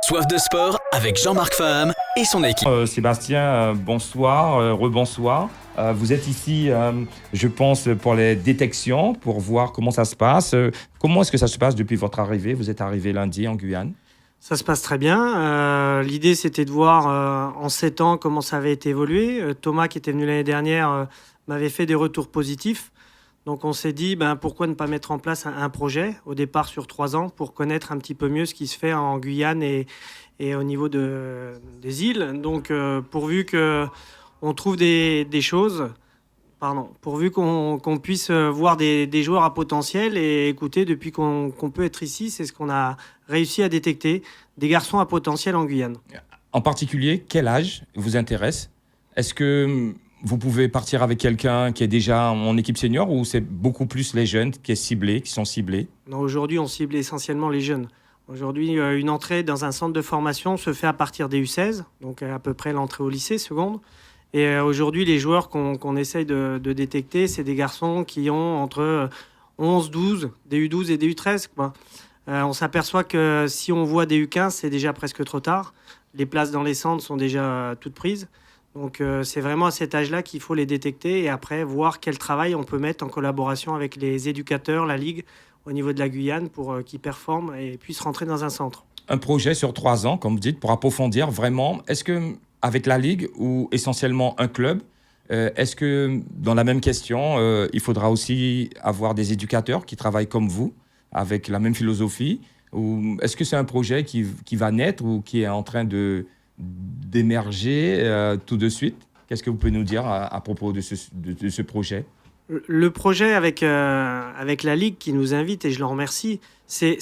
Soif de sport avec Jean-Marc Faham et son équipe. Sébastien, bonsoir, rebonsoir. Vous êtes ici, je pense, pour les détections, pour voir comment ça se passe. Comment est-ce que ça se passe depuis votre arrivée? Vous êtes arrivé lundi en Guyane. Ça se passe très bien. L'idée, c'était de voir en 7 ans comment ça avait été évolué. Thomas, qui était venu l'année dernière, m'avait fait des retours positifs. Donc on s'est dit, pourquoi ne pas mettre en place un projet, au départ sur 3 ans, pour connaître un petit peu mieux ce qui se fait en Guyane et au niveau des îles. Donc pourvu qu'on trouve des choses, pourvu qu'on puisse voir des joueurs à potentiel et écouter, depuis qu'on peut être ici, c'est ce qu'on a réussi à détecter, des garçons à potentiel en Guyane. En particulier, quel âge vous intéresse? Est-ce que vous pouvez partir avec quelqu'un qui est déjà en équipe senior ou c'est beaucoup plus les jeunes qui sont ciblés? Non, aujourd'hui, on cible essentiellement les jeunes. Aujourd'hui, une entrée dans un centre de formation se fait à partir des U16, donc à peu près l'entrée au lycée seconde. Et aujourd'hui, les joueurs qu'on essaye de détecter, c'est des garçons qui ont entre 11, 12, des U12 et des U13, quoi. On s'aperçoit que si on voit des U15, c'est déjà presque trop tard. Les places dans les centres sont déjà toutes prises. Donc c'est vraiment à cet âge-là qu'il faut les détecter et après voir quel travail on peut mettre en collaboration avec les éducateurs, la Ligue, au niveau de la Guyane pour qu'ils performent et puissent rentrer dans un centre. Un projet sur 3 ans, comme vous dites, pour approfondir vraiment. Est-ce que avec la Ligue ou essentiellement un club, est-ce que dans la même question, il faudra aussi avoir des éducateurs qui travaillent comme vous, avec la même philosophie? Ou est-ce que c'est un projet qui va naître ou qui est en train d'émerger tout de suite? Qu'est-ce que vous pouvez nous dire à propos de ce projet? Le projet avec la Ligue qui nous invite, et je leur remercie, c'est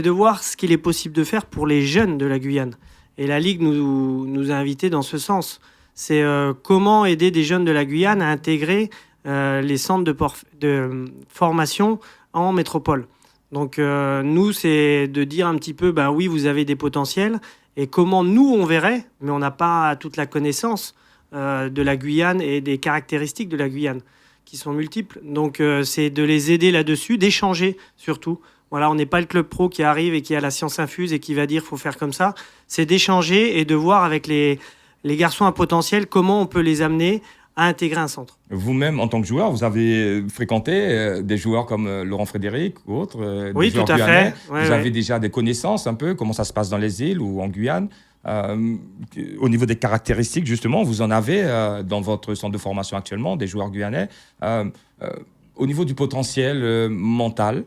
de voir ce qu'il est possible de faire pour les jeunes de la Guyane. Et la Ligue nous a invités dans ce sens. C'est comment aider des jeunes de la Guyane à intégrer les centres de formation en métropole. Donc nous, c'est de dire un petit peu, oui, vous avez des potentiels, et comment nous, on verrait, mais on n'a pas toute la connaissance de la Guyane et des caractéristiques de la Guyane, qui sont multiples. Donc c'est de les aider là-dessus, d'échanger surtout. Voilà, on n'est pas le club pro qui arrive et qui a la science infuse et qui va dire « faut faire comme ça ». C'est d'échanger et de voir avec les garçons à potentiel comment on peut les amener à intégrer un centre. Vous-même, en tant que joueur, vous avez fréquenté des joueurs comme Laurent Frédéric ou autres, oui, des joueurs tout à guyanais. fait. Ouais, vous avez déjà des connaissances un peu, comment ça se passe dans les îles ou en Guyane. Au niveau des caractéristiques, justement, vous en avez dans votre centre de formation actuellement, des joueurs guyanais. Au niveau du potentiel mental,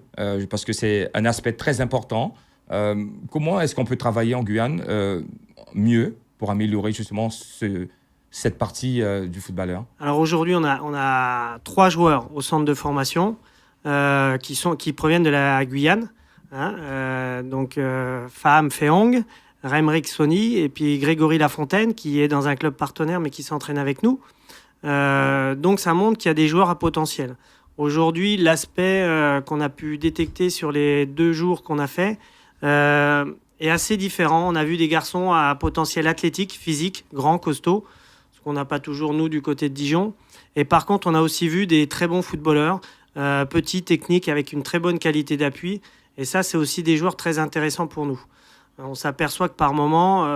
parce que c'est un aspect très important, comment est-ce qu'on peut travailler en Guyane mieux pour améliorer justement cette partie du footballeur? Alors aujourd'hui, on a 3 joueurs au centre de formation qui proviennent de la Guyane. Donc Faham Feong, Remrick Sony et puis Grégory Lafontaine qui est dans un club partenaire mais qui s'entraîne avec nous. Donc ça montre qu'il y a des joueurs à potentiel. Aujourd'hui, l'aspect qu'on a pu détecter sur les 2 jours qu'on a fait est assez différent. On a vu des garçons à potentiel athlétique, physique, grands, costauds, ce qu'on n'a pas toujours nous du côté de Dijon. Et par contre, on a aussi vu des très bons footballeurs, petits, techniques, avec une très bonne qualité d'appui. Et ça, c'est aussi des joueurs très intéressants pour nous. On s'aperçoit que par moment,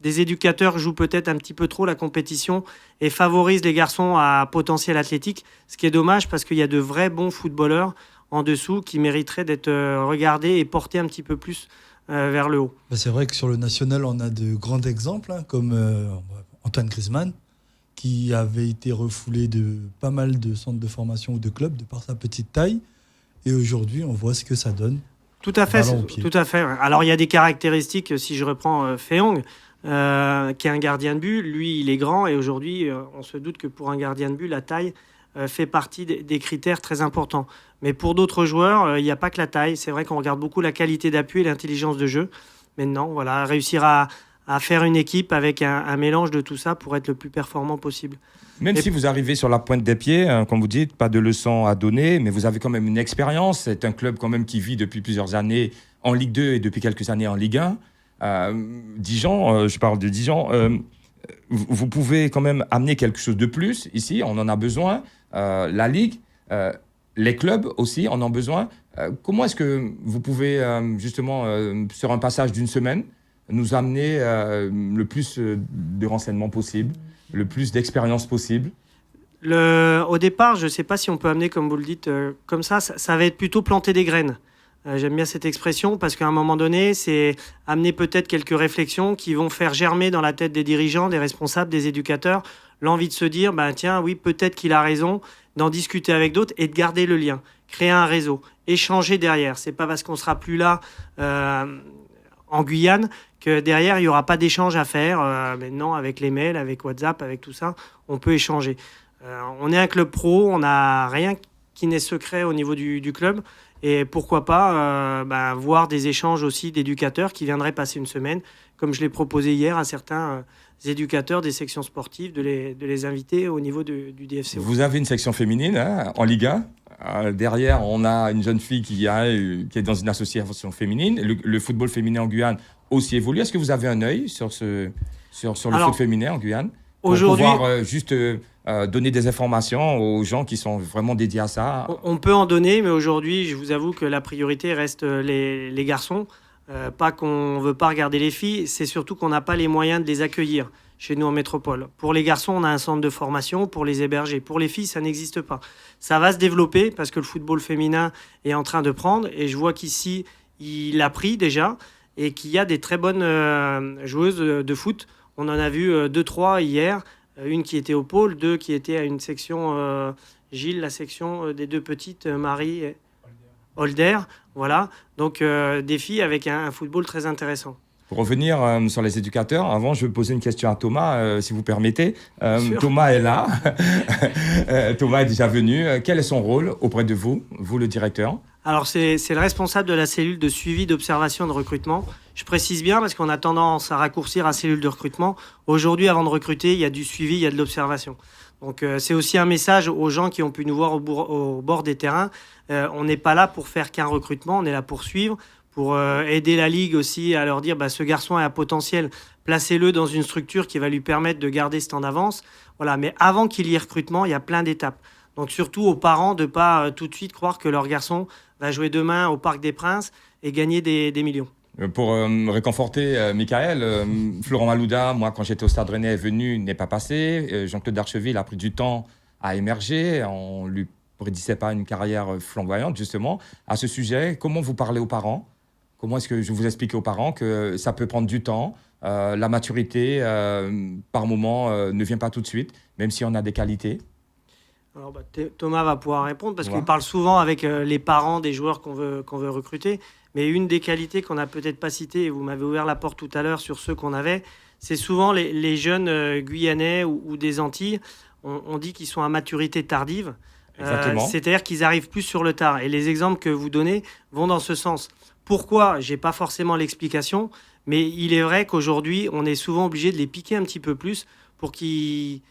des éducateurs jouent peut-être un petit peu trop la compétition et favorisent les garçons à potentiel athlétique, ce qui est dommage parce qu'il y a de vrais bons footballeurs en dessous qui mériteraient d'être regardés et portés un petit peu plus vers le haut. C'est vrai que sur le national, on a de grands exemples, comme Antoine Griezmann, qui avait été refoulé de pas mal de centres de formation ou de clubs de par sa petite taille. Et aujourd'hui, on voit ce que ça donne. Tout à fait. Tout à fait. Alors, il y a des caractéristiques, si je reprends Feong, qui est un gardien de but. Lui, il est grand et aujourd'hui, on se doute que pour un gardien de but, la taille fait partie des critères très importants. Mais pour d'autres joueurs, il n'y a pas que la taille. C'est vrai qu'on regarde beaucoup la qualité d'appui et l'intelligence de jeu. Maintenant, voilà, réussir à faire une équipe avec un mélange de tout ça pour être le plus performant possible. Même si vous arrivez sur la pointe des pieds, comme vous dites, pas de leçons à donner, mais vous avez quand même une expérience. C'est un club quand même qui vit depuis plusieurs années en Ligue 2 et depuis quelques années en Ligue 1. Dijon, je parle de Dijon, vous pouvez quand même amener quelque chose de plus ici, on en a besoin. La Ligue, les clubs aussi en ont besoin. Comment est-ce que vous pouvez, justement, sur un passage d'une semaine, nous amener le plus de renseignements possible, le plus d'expérience possible? Au départ, je ne sais pas si on peut amener, comme vous le dites, comme ça va être plutôt planter des graines. J'aime bien cette expression parce qu'à un moment donné, c'est amener peut-être quelques réflexions qui vont faire germer dans la tête des dirigeants, des responsables, des éducateurs, l'envie de se dire, tiens, oui, peut-être qu'il a raison, d'en discuter avec d'autres et de garder le lien, créer un réseau, échanger derrière. C'est pas parce qu'on sera plus là en Guyane que derrière, il n'y aura pas d'échange à faire. Maintenant, avec les mails, avec WhatsApp, avec tout ça, on peut échanger. On est un club pro, on n'a rien qui n'est secret au niveau du club. Et pourquoi pas voir des échanges aussi d'éducateurs qui viendraient passer une semaine, comme je l'ai proposé hier à certains éducateurs des sections sportives, de les inviter au niveau du DFCO. Vous avez une section féminine en Liga. Derrière, on a une jeune fille qui est dans une association féminine. Le football féminin en Guyane aussi évolue. Est-ce que vous avez un œil sur le foot féminin en Guyane pour aujourd'hui, pouvoir juste donner des informations aux gens qui sont vraiment dédiés à ça? On peut en donner, mais aujourd'hui, je vous avoue que la priorité reste les garçons. Pas qu'on ne veut pas regarder les filles, c'est surtout qu'on n'a pas les moyens de les accueillir chez nous en métropole. Pour les garçons, on a un centre de formation pour les héberger. Pour les filles, ça n'existe pas. Ça va se développer parce que le football féminin est en train de prendre. Et je vois qu'ici, il a pris déjà et qu'il y a des très bonnes joueuses de foot. On en a vu 2-3 hier. Une qui était au pôle, 2 qui étaient à une section, Gilles, la section des 2 petites, Marie et Holder. Voilà. Donc des filles avec un football très intéressant. Pour revenir sur les éducateurs, avant, je vais poser une question à Thomas, si vous permettez. Thomas est là. Thomas est déjà venu. Quel est son rôle auprès de vous, le directeur? Alors, c'est le responsable de la cellule de suivi, d'observation et de recrutement. Je précise bien parce qu'on a tendance à raccourcir à cellule de recrutement. Aujourd'hui, avant de recruter, il y a du suivi, il y a de l'observation. Donc, c'est aussi un message aux gens qui ont pu nous voir au bord des terrains. On n'est pas là pour faire qu'un recrutement, on est là pour suivre, pour aider la Ligue aussi à leur dire ce garçon a un potentiel, placez-le dans une structure qui va lui permettre de garder ce temps d'avance. Voilà. Mais avant qu'il y ait recrutement, il y a plein d'étapes. Donc surtout aux parents de ne pas tout de suite croire que leur garçon va jouer demain au Parc des Princes et gagner des millions. Pour réconforter Michael, Florent Malouda, moi quand j'étais au Stade Rennais, est venu, n'est pas passé. Jean-Claude Darcheville a pris du temps à émerger. On ne lui prédisait pas une carrière flamboyante justement. À ce sujet, comment vous parlez aux parents? Comment est-ce que je vous explique aux parents que ça peut prendre du temps? La maturité, par moment, ne vient pas tout de suite, même si on a des qualités. Alors, Thomas va pouvoir répondre parce qu'on parle souvent avec les parents des joueurs qu'on veut recruter. Mais une des qualités qu'on n'a peut-être pas citées, et vous m'avez ouvert la porte tout à l'heure sur ceux qu'on avait, c'est souvent les jeunes Guyanais ou des Antilles. On dit qu'ils sont à maturité tardive. C'est-à-dire qu'ils arrivent plus sur le tard. Et les exemples que vous donnez vont dans ce sens. Pourquoi? Je n'ai pas forcément l'explication. Mais il est vrai qu'aujourd'hui, on est souvent obligé de les piquer un petit peu plus pour qu'ils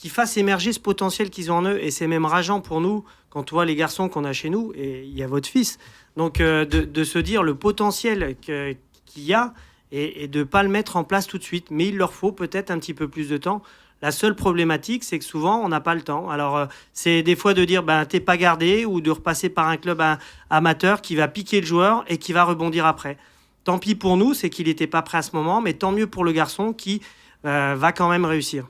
fassent émerger ce potentiel qu'ils ont en eux. Et c'est même rageant pour nous, quand on voit les garçons qu'on a chez nous, et il y a votre fils. Donc, de se dire le potentiel qu'il y a et de ne pas le mettre en place tout de suite. Mais il leur faut peut-être un petit peu plus de temps. La seule problématique, c'est que souvent, on n'a pas le temps. Alors, c'est des fois de dire t'es pas gardé ou de repasser par un club amateur qui va piquer le joueur et qui va rebondir après. Tant pis pour nous, c'est qu'il n'était pas prêt à ce moment, mais tant mieux pour le garçon qui va quand même réussir.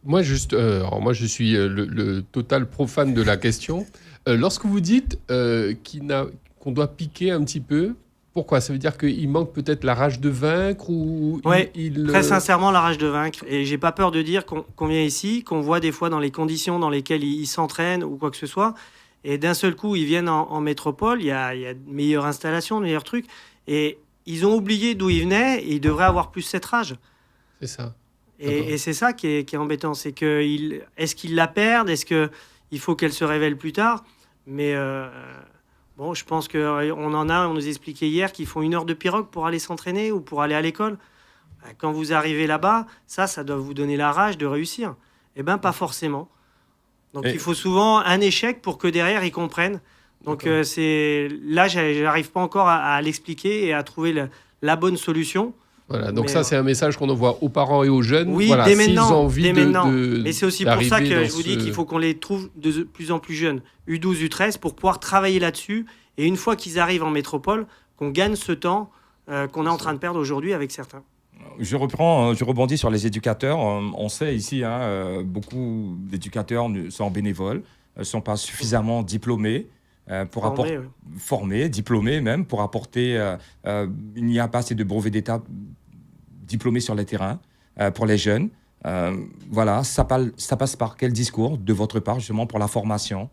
Moi, je suis le total profane de la question. Lorsque vous dites qu'on doit piquer un petit peu, pourquoi? Ça veut dire qu'il manque peut-être la rage de vaincre ou très sincèrement, la rage de vaincre. Et j'ai pas peur de dire qu'on vient ici, qu'on voit des fois dans les conditions dans lesquelles ils s'entraînent ou quoi que ce soit. Et d'un seul coup, ils viennent en métropole, il y a de meilleures installations, de meilleurs trucs. Et ils ont oublié d'où ils venaient et ils devraient avoir plus cette rage. C'est ça. Et c'est ça qui est embêtant. C'est est-ce qu'ils la perdent? Est-ce qu'il faut qu'elle se révèle plus tard? Mais bon, je pense on nous expliquait hier qu'ils font 1 heure de pirogue pour aller s'entraîner ou pour aller à l'école. Quand vous arrivez là-bas, ça doit vous donner la rage de réussir. Eh bien, pas forcément. Donc, il faut souvent un échec pour que derrière, ils comprennent. Donc, là, j'arrive pas encore à l'expliquer et à trouver la bonne solution. Voilà, donc c'est un message qu'on envoie aux parents et aux jeunes. Oui, voilà, dès maintenant. S'ils ont envie Mais c'est aussi pour ça que je vous dis qu'il faut qu'on les trouve de plus en plus jeunes, U12, U13, pour pouvoir travailler là-dessus Et une fois qu'ils arrivent en métropole, qu'on gagne ce temps qu'on est en train de perdre aujourd'hui avec certains. Je rebondis sur les éducateurs. On sait ici, beaucoup d'éducateurs sont bénévoles, ne sont pas suffisamment diplômés pour apporter, formés, diplômés même, pour apporter. Il n'y a pas assez de brevets d'État diplômés sur les terrains pour les jeunes. Voilà, ça passe par quel discours de votre part justement pour la formation,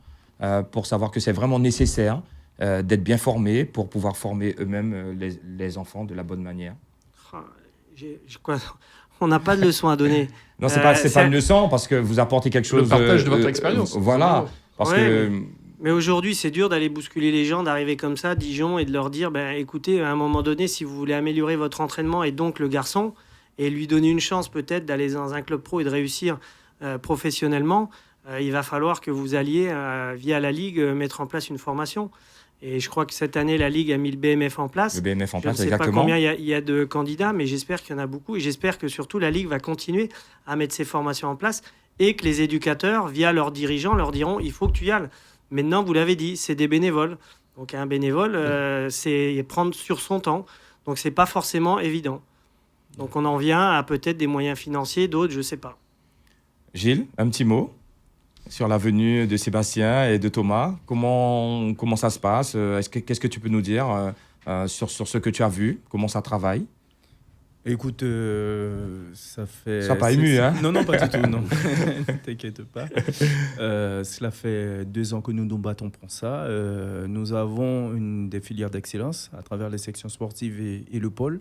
pour savoir que c'est vraiment nécessaire d'être bien formés pour pouvoir former eux-mêmes les enfants de la bonne manière. On n'a pas de leçon à donner. Non, c'est pas une leçon parce que vous apportez quelque chose. Le partage de votre expérience. Voilà. Parce que. Mais aujourd'hui, c'est dur d'aller bousculer les gens, d'arriver comme ça à Dijon et de leur dire écoutez, à un moment donné, si vous voulez améliorer votre entraînement et donc le garçon, et lui donner une chance peut-être d'aller dans un club pro et de réussir professionnellement, il va falloir que vous alliez, via la Ligue, mettre en place une formation. Et je crois que cette année, la Ligue a mis le BMF en place. Le BMF en place, exactement. Je ne sais exactement. pas combien il y a de candidats, mais j'espère qu'il y en a beaucoup. Et j'espère que surtout la Ligue va continuer à mettre ces formations en place et que les éducateurs, via leurs dirigeants, leur diront il faut que tu y ailles. Maintenant, vous l'avez dit, c'est des bénévoles. Donc un bénévole, c'est prendre sur son temps. Donc ce n'est pas forcément évident. Donc on en vient à peut-être des moyens financiers, d'autres, je ne sais pas. Gilles, un petit mot sur la venue de Sébastien et de Thomas. Comment ça se passe? Qu'est-ce que tu peux nous dire sur ce que tu as vu? Comment ça travaille? Écoute, ça fait... Ça n'a pas ému, hein? Non, pas du tout, non. Ne t'inquiète pas. Cela fait 2 ans que nous nous battons pour ça. Nous avons des filières d'excellence à travers les sections sportives et le pôle.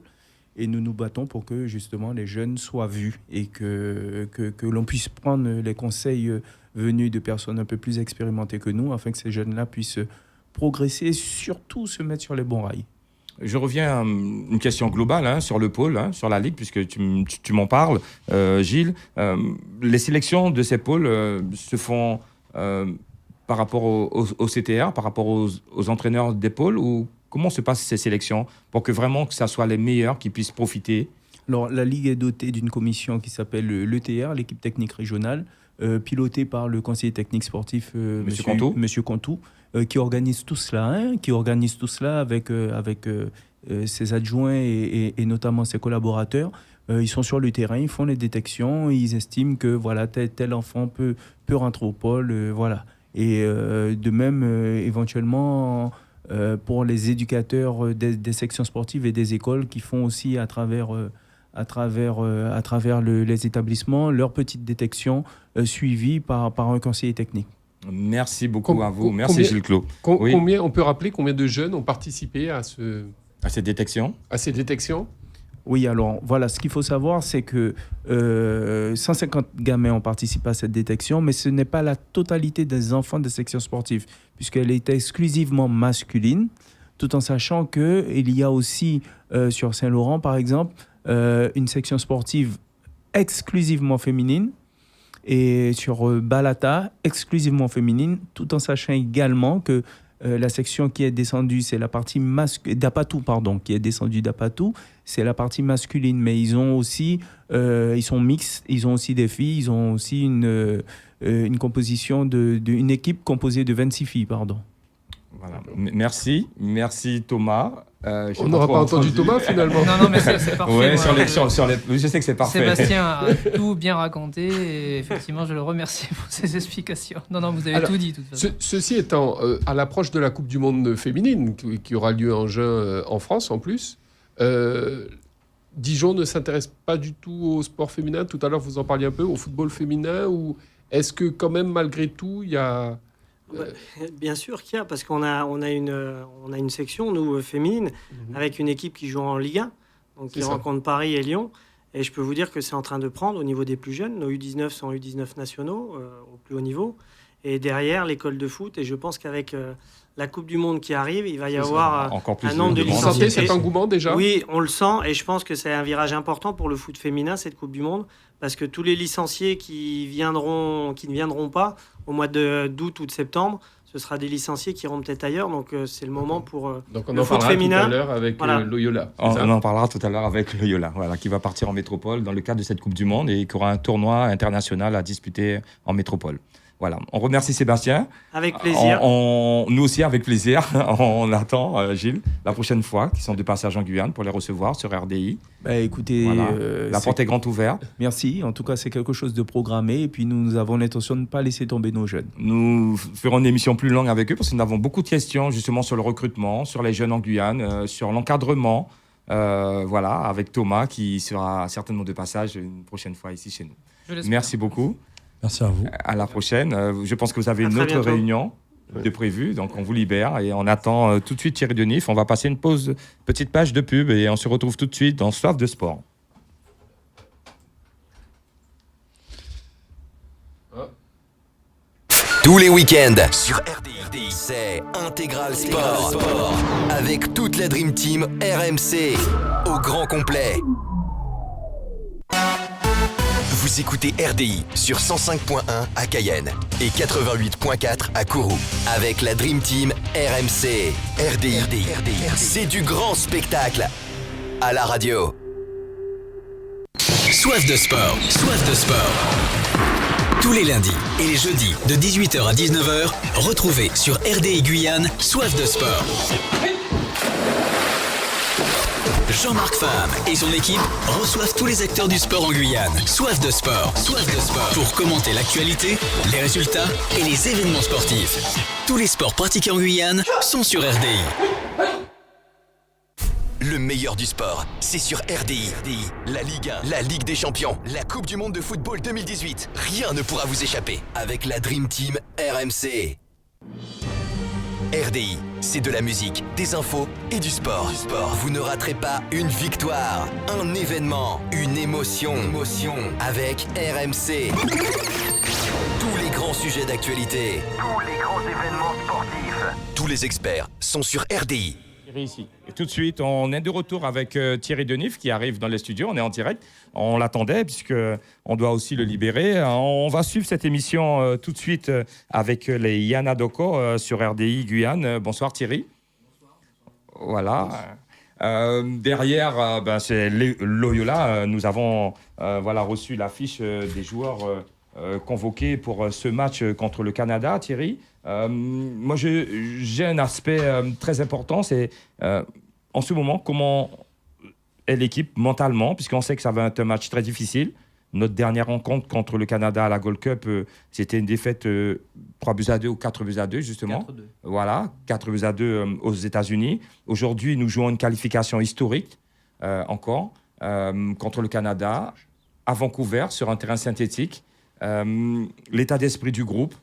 Et nous nous battons pour que, justement, les jeunes soient vus et que l'on puisse prendre les conseils venus de personnes un peu plus expérimentées que nous afin que ces jeunes-là puissent progresser et surtout se mettre sur les bons rails. Je reviens à une question globale sur le pôle, sur la Ligue, puisque tu m'en parles, Gilles. Les sélections de ces pôles se font par rapport au CTR, par rapport aux entraîneurs des pôles, ou comment se passent ces sélections pour que vraiment que ça soit les meilleurs qui puissent profiter? Alors, la Ligue est dotée d'une commission qui s'appelle l'ETR, l'équipe technique régionale, pilotée par le conseiller technique sportif Monsieur Contou, qui organise tout cela, avec ses adjoints et notamment ses collaborateurs. Ils sont sur le terrain, ils font les détections, ils estiment que voilà, tel enfant peut rentrer au pôle, voilà. Et de même, éventuellement, pour les éducateurs des sections sportives et des écoles qui font aussi à travers les établissements leur petite détection suivie par un conseiller technique. Merci beaucoup à vous. Merci Gilles Clos. Oui. On peut rappeler combien de jeunes ont participé à ces détections? Oui, alors voilà, ce qu'il faut savoir, c'est que 150 gamins ont participé à cette détection, mais ce n'est pas la totalité des enfants des sections sportives, puisqu'elle est exclusivement masculine, tout en sachant qu'il y a aussi, sur Saint-Laurent par exemple, une section sportive exclusivement féminine, et sur Balata, exclusivement féminine, tout en sachant également que la section qui est descendue, c'est la partie d'Apatou, qui est descendue d'Apatou, c'est la partie masculine, mais ils ont aussi, ils sont mixtes, ils ont aussi des filles, ils ont aussi une composition une équipe composée de 26 filles, Voilà. Merci Thomas. On n'aura pas entendu Thomas finalement. Non, mais c'est parfait. Ouais, je sais que c'est parfait. Sébastien a tout bien raconté et effectivement, je le remercie pour ses explications. Non, vous avez tout dit. De toute façon. Ceci étant, à l'approche de la Coupe du Monde féminine qui aura lieu en juin en France en plus, Dijon ne s'intéresse pas du tout au sport féminin. Tout à l'heure, vous en parliez un peu, au football féminin, ou est-ce que quand même, malgré tout, il y a... Bien sûr qu'il y a, parce qu'on a une section, nous, féminine, avec une équipe qui joue en Ligue 1, donc qui rencontre Paris et Lyon. Et je peux vous dire que c'est en train de prendre au niveau des plus jeunes. Nos U19 sont U19 nationaux, au plus haut niveau. Et derrière, l'école de foot. Et je pense qu'avec la Coupe du Monde qui arrive, il va y avoir un nombre de licenciés. Vous sentez cet engouement déjà? Oui, on le sent. Et je pense que c'est un virage important pour le foot féminin, cette Coupe du Monde. Parce que tous les licenciés qui ne viendront pas au mois d'août ou de septembre, ce sera des licenciés qui iront peut-être ailleurs. Donc, c'est le moment pour donc on le en foot parlera féminin. Tout à l'heure avec Loyola. On en parlera tout à l'heure avec Loyola, qui va partir en métropole dans le cadre de cette Coupe du Monde et qui aura un tournoi international à disputer en métropole. Voilà, on remercie Sébastien. Avec plaisir. Nous aussi, avec plaisir. On attend, Gilles, la prochaine fois, qui sont de passage en Guyane, pour les recevoir sur RDI. Bah, écoutez, Voilà. La porte est grande ouverte. Merci. En tout cas, c'est quelque chose de programmé. Et puis, nous avons l'intention de ne pas laisser tomber nos jeunes. Nous ferons une émission plus longue avec eux parce que nous avons beaucoup de questions justement sur le recrutement, sur les jeunes en Guyane, sur l'encadrement. Voilà, avec Thomas qui sera certainement de passage une prochaine fois ici chez nous. Je l'espère. Merci beaucoup. Merci à vous. À la prochaine. Je pense que vous avez À une très autre bientôt. réunion de prévue, donc on vous libère et on attend tout de suite Thierry Denif. On va passer une pause, petite page de pub et on se retrouve tout de suite dans Soif de sport. Tous les week-ends sur RDI, c'est Intégral Sport. Avec toute la Dream Team RMC au grand complet. Vous écoutez RDI sur 105.1 à Cayenne et 88.4 à Kourou. Avec la Dream Team RMC. RDI, c'est du grand spectacle à la radio. Soif de sport. Tous les lundis et les jeudis de 18h à 19h, retrouvez sur RDI Guyane Soif de sport. Jean-Marc Fam et son équipe reçoivent tous les acteurs du sport en Guyane. Soif de sport. Pour commenter l'actualité, les résultats et les événements sportifs. Tous les sports pratiqués en Guyane sont sur RDI. Le meilleur du sport, c'est sur RDI. La Ligue 1, la Ligue des Champions, la Coupe du Monde de football 2018. Rien ne pourra vous échapper avec la Dream Team RMC. RDI, c'est de la musique, des infos et du sport. Vous ne raterez pas une victoire, un événement, une émotion. Avec RMC. Tous les grands sujets d'actualité. Tous les grands événements sportifs. Tous les experts sont sur RDI. Ici. Et tout de suite, on est de retour avec Thierry Denif qui arrive dans les studios. On est en direct. On l'attendait puisqu'on doit aussi le libérer. On va suivre cette émission tout de suite avec les Yana Doko sur RDI Guyane. Bonsoir Thierry. Voilà. Derrière, c'est Loyola. Nous avons reçu l'affiche des joueurs convoqués pour ce match contre le Canada, Thierry. Moi, j'ai un aspect très important, c'est en ce moment, comment est l'équipe mentalement, puisqu'on sait que ça va être un match très difficile. Notre dernière rencontre contre le Canada à la Gold Cup, c'était une défaite 3-2 ou 4-2, justement. 4-2. Voilà, 4-2 aux États-Unis. Aujourd'hui, nous jouons une qualification historique, encore, contre le Canada, à Vancouver, sur un terrain synthétique. L'état d'esprit du groupe.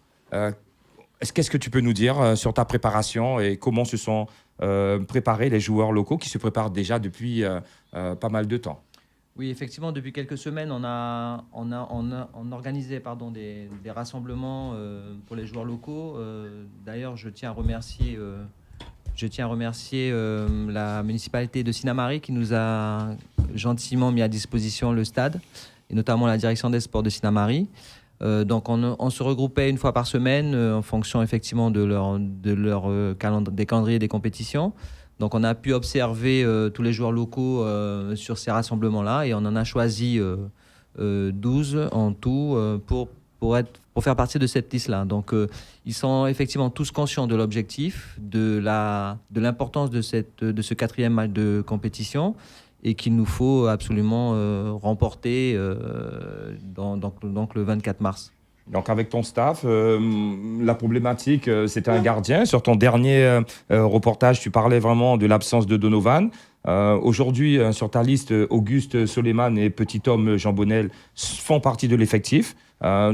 Qu'est-ce que tu peux nous dire sur ta préparation et comment se sont préparés les joueurs locaux qui se préparent déjà depuis pas mal de temps? Oui, effectivement, depuis quelques semaines, on organisait des rassemblements pour les joueurs locaux. D'ailleurs, je tiens à remercier la municipalité de Sinnamary qui nous a gentiment mis à disposition le stade, et notamment la direction des sports de Sinnamary. Donc on se regroupait une fois par semaine en fonction effectivement des calendriers des compétitions. Donc on a pu observer tous les joueurs locaux sur ces rassemblements-là et on en a choisi 12 en tout pour faire partie de cette liste-là. Donc ils sont effectivement tous conscients de l'objectif, de l'importance de ce quatrième match de compétition, et qu'il nous faut absolument remporter donc le 24 mars. Donc avec ton staff, la problématique, c'était un gardien. Sur ton dernier reportage, tu parlais vraiment de l'absence de Donovan. Aujourd'hui, sur ta liste, Auguste Soleiman et Petit Homme Jean Bonnel font partie de l'effectif.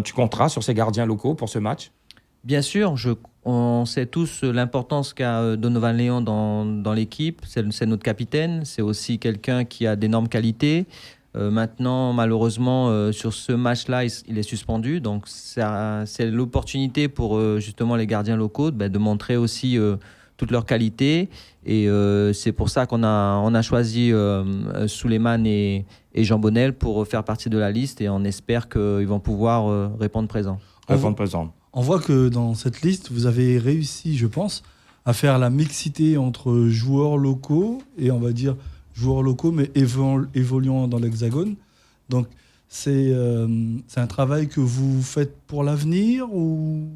Tu compteras sur ces gardiens locaux pour ce match? Bien sûr, on sait tous l'importance qu'a Donovan Léon dans l'équipe. C'est notre capitaine. C'est aussi quelqu'un qui a d'énormes qualités. Maintenant, malheureusement, sur ce match-là, il est suspendu. Donc, c'est l'opportunité pour justement les gardiens locaux de montrer aussi toutes leurs qualités. Et c'est pour ça qu'on a choisi Souleyman et Jean Bonnel pour faire partie de la liste. Et on espère qu'ils vont pouvoir répondre présent. On voit que dans cette liste, vous avez réussi, je pense, à faire la mixité entre joueurs locaux et on va dire joueurs locaux mais évoluant dans l'Hexagone. Donc c'est un travail que vous faites pour l'avenir ou...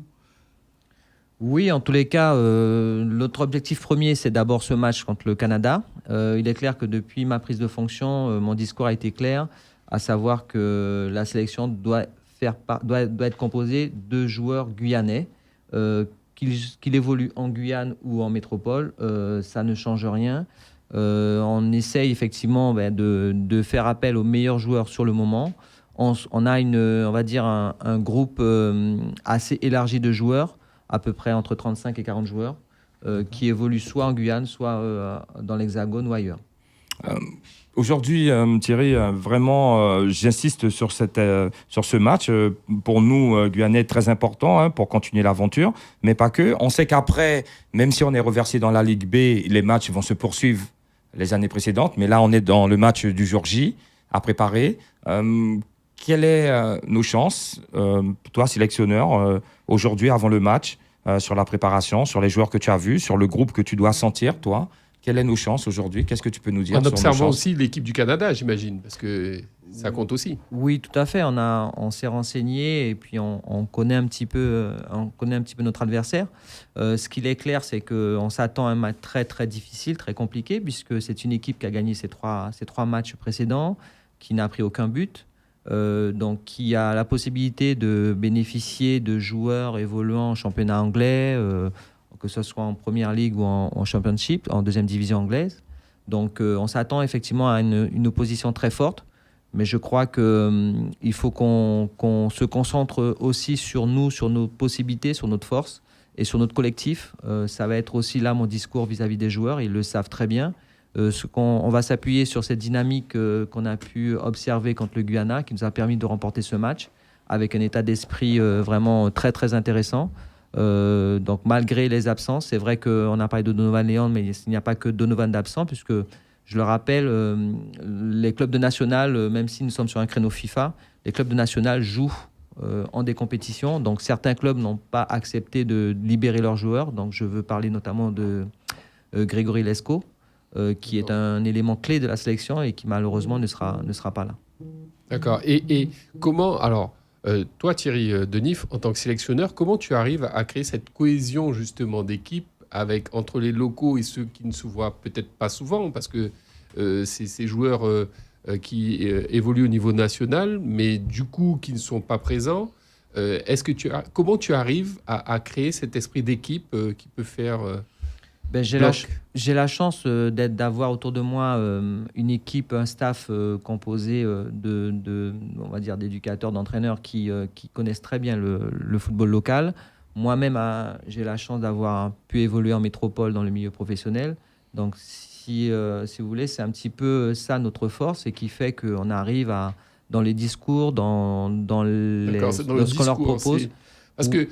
Oui, en tous les cas, notre objectif premier, c'est d'abord ce match contre le Canada. Il est clair que depuis ma prise de fonction, mon discours a été clair, à savoir que la sélection doit être composée de joueurs guyanais. Qu'il évolue en Guyane ou en métropole, ça ne change rien. On essaye effectivement de faire appel aux meilleurs joueurs sur le moment. On a on va dire un groupe assez élargi de joueurs, à peu près entre 35 et 40 joueurs, qui évoluent soit en Guyane, soit dans l'Hexagone ou ailleurs. Aujourd'hui, Thierry, vraiment, j'insiste sur ce match. Pour nous, Guyanais, très important pour continuer l'aventure, mais pas que. On sait qu'après, même si on est reversé dans la Ligue B, les matchs vont se poursuivre les années précédentes. Mais là, on est dans le match du jour J à préparer. Quelles sont nos chances, toi, sélectionneur, aujourd'hui, avant le match, sur la préparation, sur les joueurs que tu as vus, sur le groupe que tu dois sentir, toi? Quelles sont nos chances aujourd'hui? Qu'est-ce que tu peux nous dire? En sur nos observant chances? aussi l'équipe du Canada, j'imagine, parce que ça compte aussi. Oui, tout à fait. On s'est renseigné et puis on connaît un petit peu notre adversaire. Ce qu'il est clair, c'est qu'on s'attend à un match très très difficile, très compliqué, puisque c'est une équipe qui a gagné ses trois matchs précédents, qui n'a pris aucun but, donc qui a la possibilité de bénéficier de joueurs évoluant en championnat anglais, que ce soit en Première Ligue ou en Championship, en deuxième division anglaise. Donc on s'attend effectivement à une opposition très forte, mais je crois qu'il faut qu'on se concentre aussi sur nous, sur nos possibilités, sur notre force et sur notre collectif. Ça va être aussi là mon discours vis-à-vis des joueurs, ils le savent très bien. On va s'appuyer sur cette dynamique qu'on a pu observer contre le Guyana, qui nous a permis de remporter ce match, avec un état d'esprit vraiment très très intéressant. Donc malgré les absences, c'est vrai qu'on a parlé de Donovan Leand, mais il n'y a pas que Donovan d'absent, puisque je le rappelle, les clubs de national, même si nous sommes sur un créneau FIFA, les clubs de national jouent en des compétitions. Donc certains clubs n'ont pas accepté de libérer leurs joueurs. Donc je veux parler notamment de Grégory Lescaut, qui est un élément clé de la sélection et qui malheureusement ne sera pas là. D'accord. Et comment, alors, toi Thierry Denif, en tant que sélectionneur, comment tu arrives à créer cette cohésion justement d'équipe entre les locaux et ceux qui ne se voient peut-être pas souvent, parce que c'est ces joueurs qui évoluent au niveau national, mais du coup qui ne sont pas présents. Comment tu arrives à créer cet esprit d'équipe qui peut faire... J'ai la chance d'avoir autour de moi une équipe, un staff composé on va dire, d'éducateurs, d'entraîneurs qui connaissent très bien le football local. Moi-même, j'ai la chance d'avoir pu évoluer en métropole dans le milieu professionnel. Donc, si vous voulez, c'est un petit peu ça notre force et qui fait qu'on arrive dans les discours, dans ce qu'on leur propose. Parce que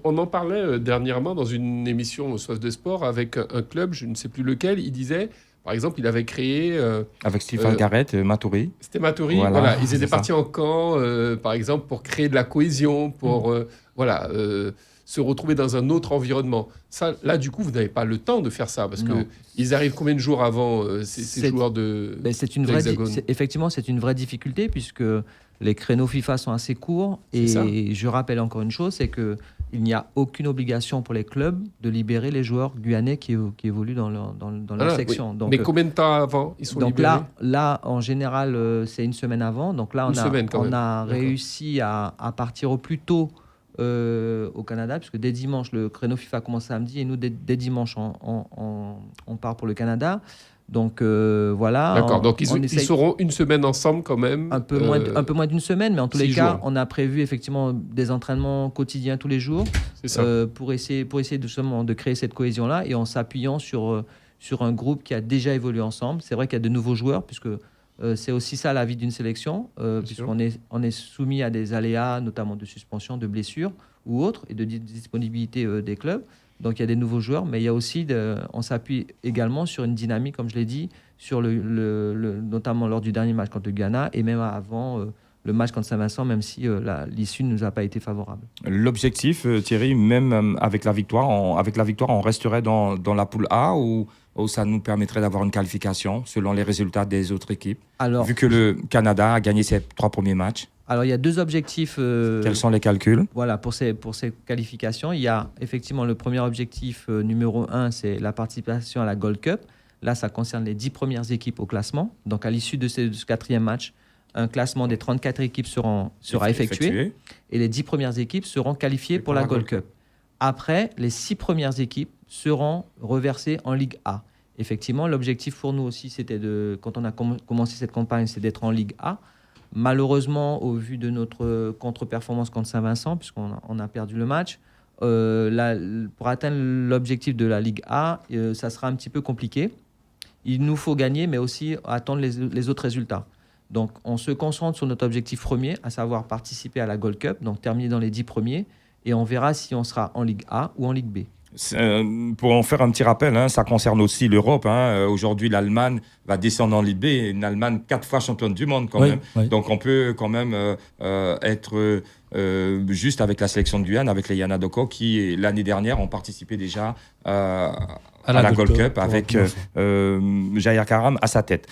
on en parlait dernièrement dans une émission Soif de Sport avec un club, je ne sais plus lequel, il disait, par exemple, il avait créé... avec Stéphane Garrett, Matoury. C'était Matoury, voilà. Ils étaient partis en camp, par exemple, pour créer de la cohésion, pour se retrouver dans un autre environnement. Ça, là, du coup, vous n'avez pas le temps de faire ça, parce qu'ils arrivent combien de jours avant ces joueurs de l'Hexagone? Effectivement, c'est une vraie difficulté, puisque les créneaux FIFA sont assez courts. Et je rappelle encore une chose, c'est qu'il n'y a aucune obligation pour les clubs de libérer les joueurs guyanais qui évoluent dans leur section. Oui. Donc, mais combien de temps avant ils sont libérés? Donc là, en général, c'est une semaine avant. Donc là, on a réussi à partir au plus tôt au Canada, puisque dès dimanche, le créneau FIFA commence samedi, et nous, dès dimanche, on part pour le Canada. Donc voilà. D'accord, donc ils seront une semaine ensemble quand même. Un peu moins d'une semaine, mais en tous les cas, jours. on a prévu effectivement des entraînements quotidiens tous les jours pour essayer justement de créer cette cohésion-là, et en s'appuyant sur un groupe qui a déjà évolué ensemble. C'est vrai qu'il y a de nouveaux joueurs, puisque c'est aussi ça la vie d'une sélection, puisqu'on est soumis à des aléas, notamment de suspension, de blessures ou autres, et de disponibilité des clubs. Donc il y a des nouveaux joueurs, mais il y a aussi, on s'appuie également sur une dynamique, comme je l'ai dit, sur notamment lors du dernier match contre le Ghana, et même avant le match contre Saint-Vincent, même si l'issue ne nous a pas été favorable. L'objectif, Thierry, même avec la victoire, on resterait dans la poule A ou ça nous permettrait d'avoir une qualification selon les résultats des autres équipes, vu que le Canada a gagné ses 3 premiers matchs? Alors, il y a 2 objectifs. Quels sont les calculs? Voilà, pour ces qualifications, il y a effectivement le premier objectif numéro 1, c'est la participation à la Gold Cup. Là, ça concerne les 10 premières équipes au classement. Donc, à l'issue de ce 4e match, un classement des 34 équipes sera effectué et les 10 premières équipes seront qualifiées pour la Gold Cup. Après, les 6 premières équipes seront reversées en Ligue A. Effectivement, l'objectif pour nous aussi, c'était quand on a commencé cette campagne, c'est d'être en Ligue A. Malheureusement, au vu de notre contre-performance contre Saint-Vincent, puisqu'on a perdu le match, pour atteindre l'objectif de la Ligue A, ça sera un petit peu compliqué. Il nous faut gagner, mais aussi attendre les autres résultats. Donc, on se concentre sur notre objectif premier, à savoir participer à la Gold Cup, donc terminer dans les 10 premiers, et on verra si on sera en Ligue A ou en Ligue B. Pour en faire un petit rappel, ça concerne aussi l'Europe. Aujourd'hui, l'Allemagne va descendre en Ligue B. Une Allemagne 4 fois championne du monde quand même. Oui. Donc, on peut quand même être juste avec la sélection de Guyane, avec les Yana Doko, qui l'année dernière ont participé déjà à la Gold Cup avec Jair Karam à sa tête.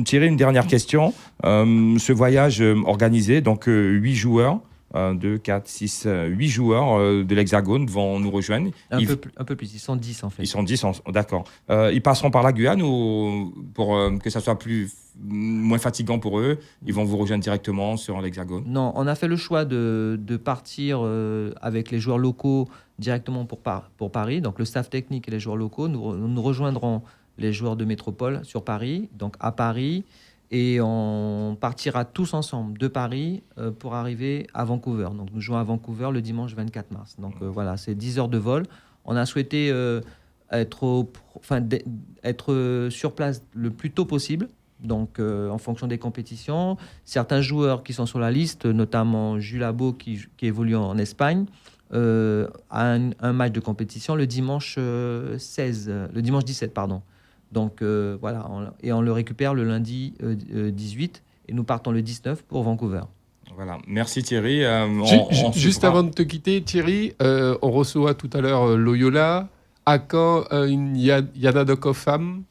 Thierry, une dernière question. Ce voyage organisé, donc 8 joueurs. 2, 4, 6, 8 joueurs de l'Hexagone vont nous rejoindre. Un peu plus, ils sont 10 en fait. Ils sont 10, d'accord. Ils passeront par la Guyane ou pour que ça soit moins fatigant pour eux, ils vont vous rejoindre directement sur l'Hexagone? Non, on a fait le choix de partir avec les joueurs locaux directement pour Paris. Donc le staff technique et les joueurs locaux, nous rejoindront les joueurs de métropole sur Paris, donc à Paris. Et on partira tous ensemble de Paris pour arriver à Vancouver. Donc nous jouons à Vancouver le dimanche 24 mars. Donc voilà, c'est 10 heures de vol. On a souhaité être sur place le plus tôt possible. Donc en fonction des compétitions. Certains joueurs qui sont sur la liste, notamment Jules Abo qui évolue en Espagne, a un match de compétition le dimanche 17, pardon. Donc voilà, on le récupère le lundi 18 et nous partons le 19 pour Vancouver. Voilà, merci Thierry. Juste avant de te quitter, Thierry, on reçoit tout à l'heure Loyola. À quand une Yana Doko femme?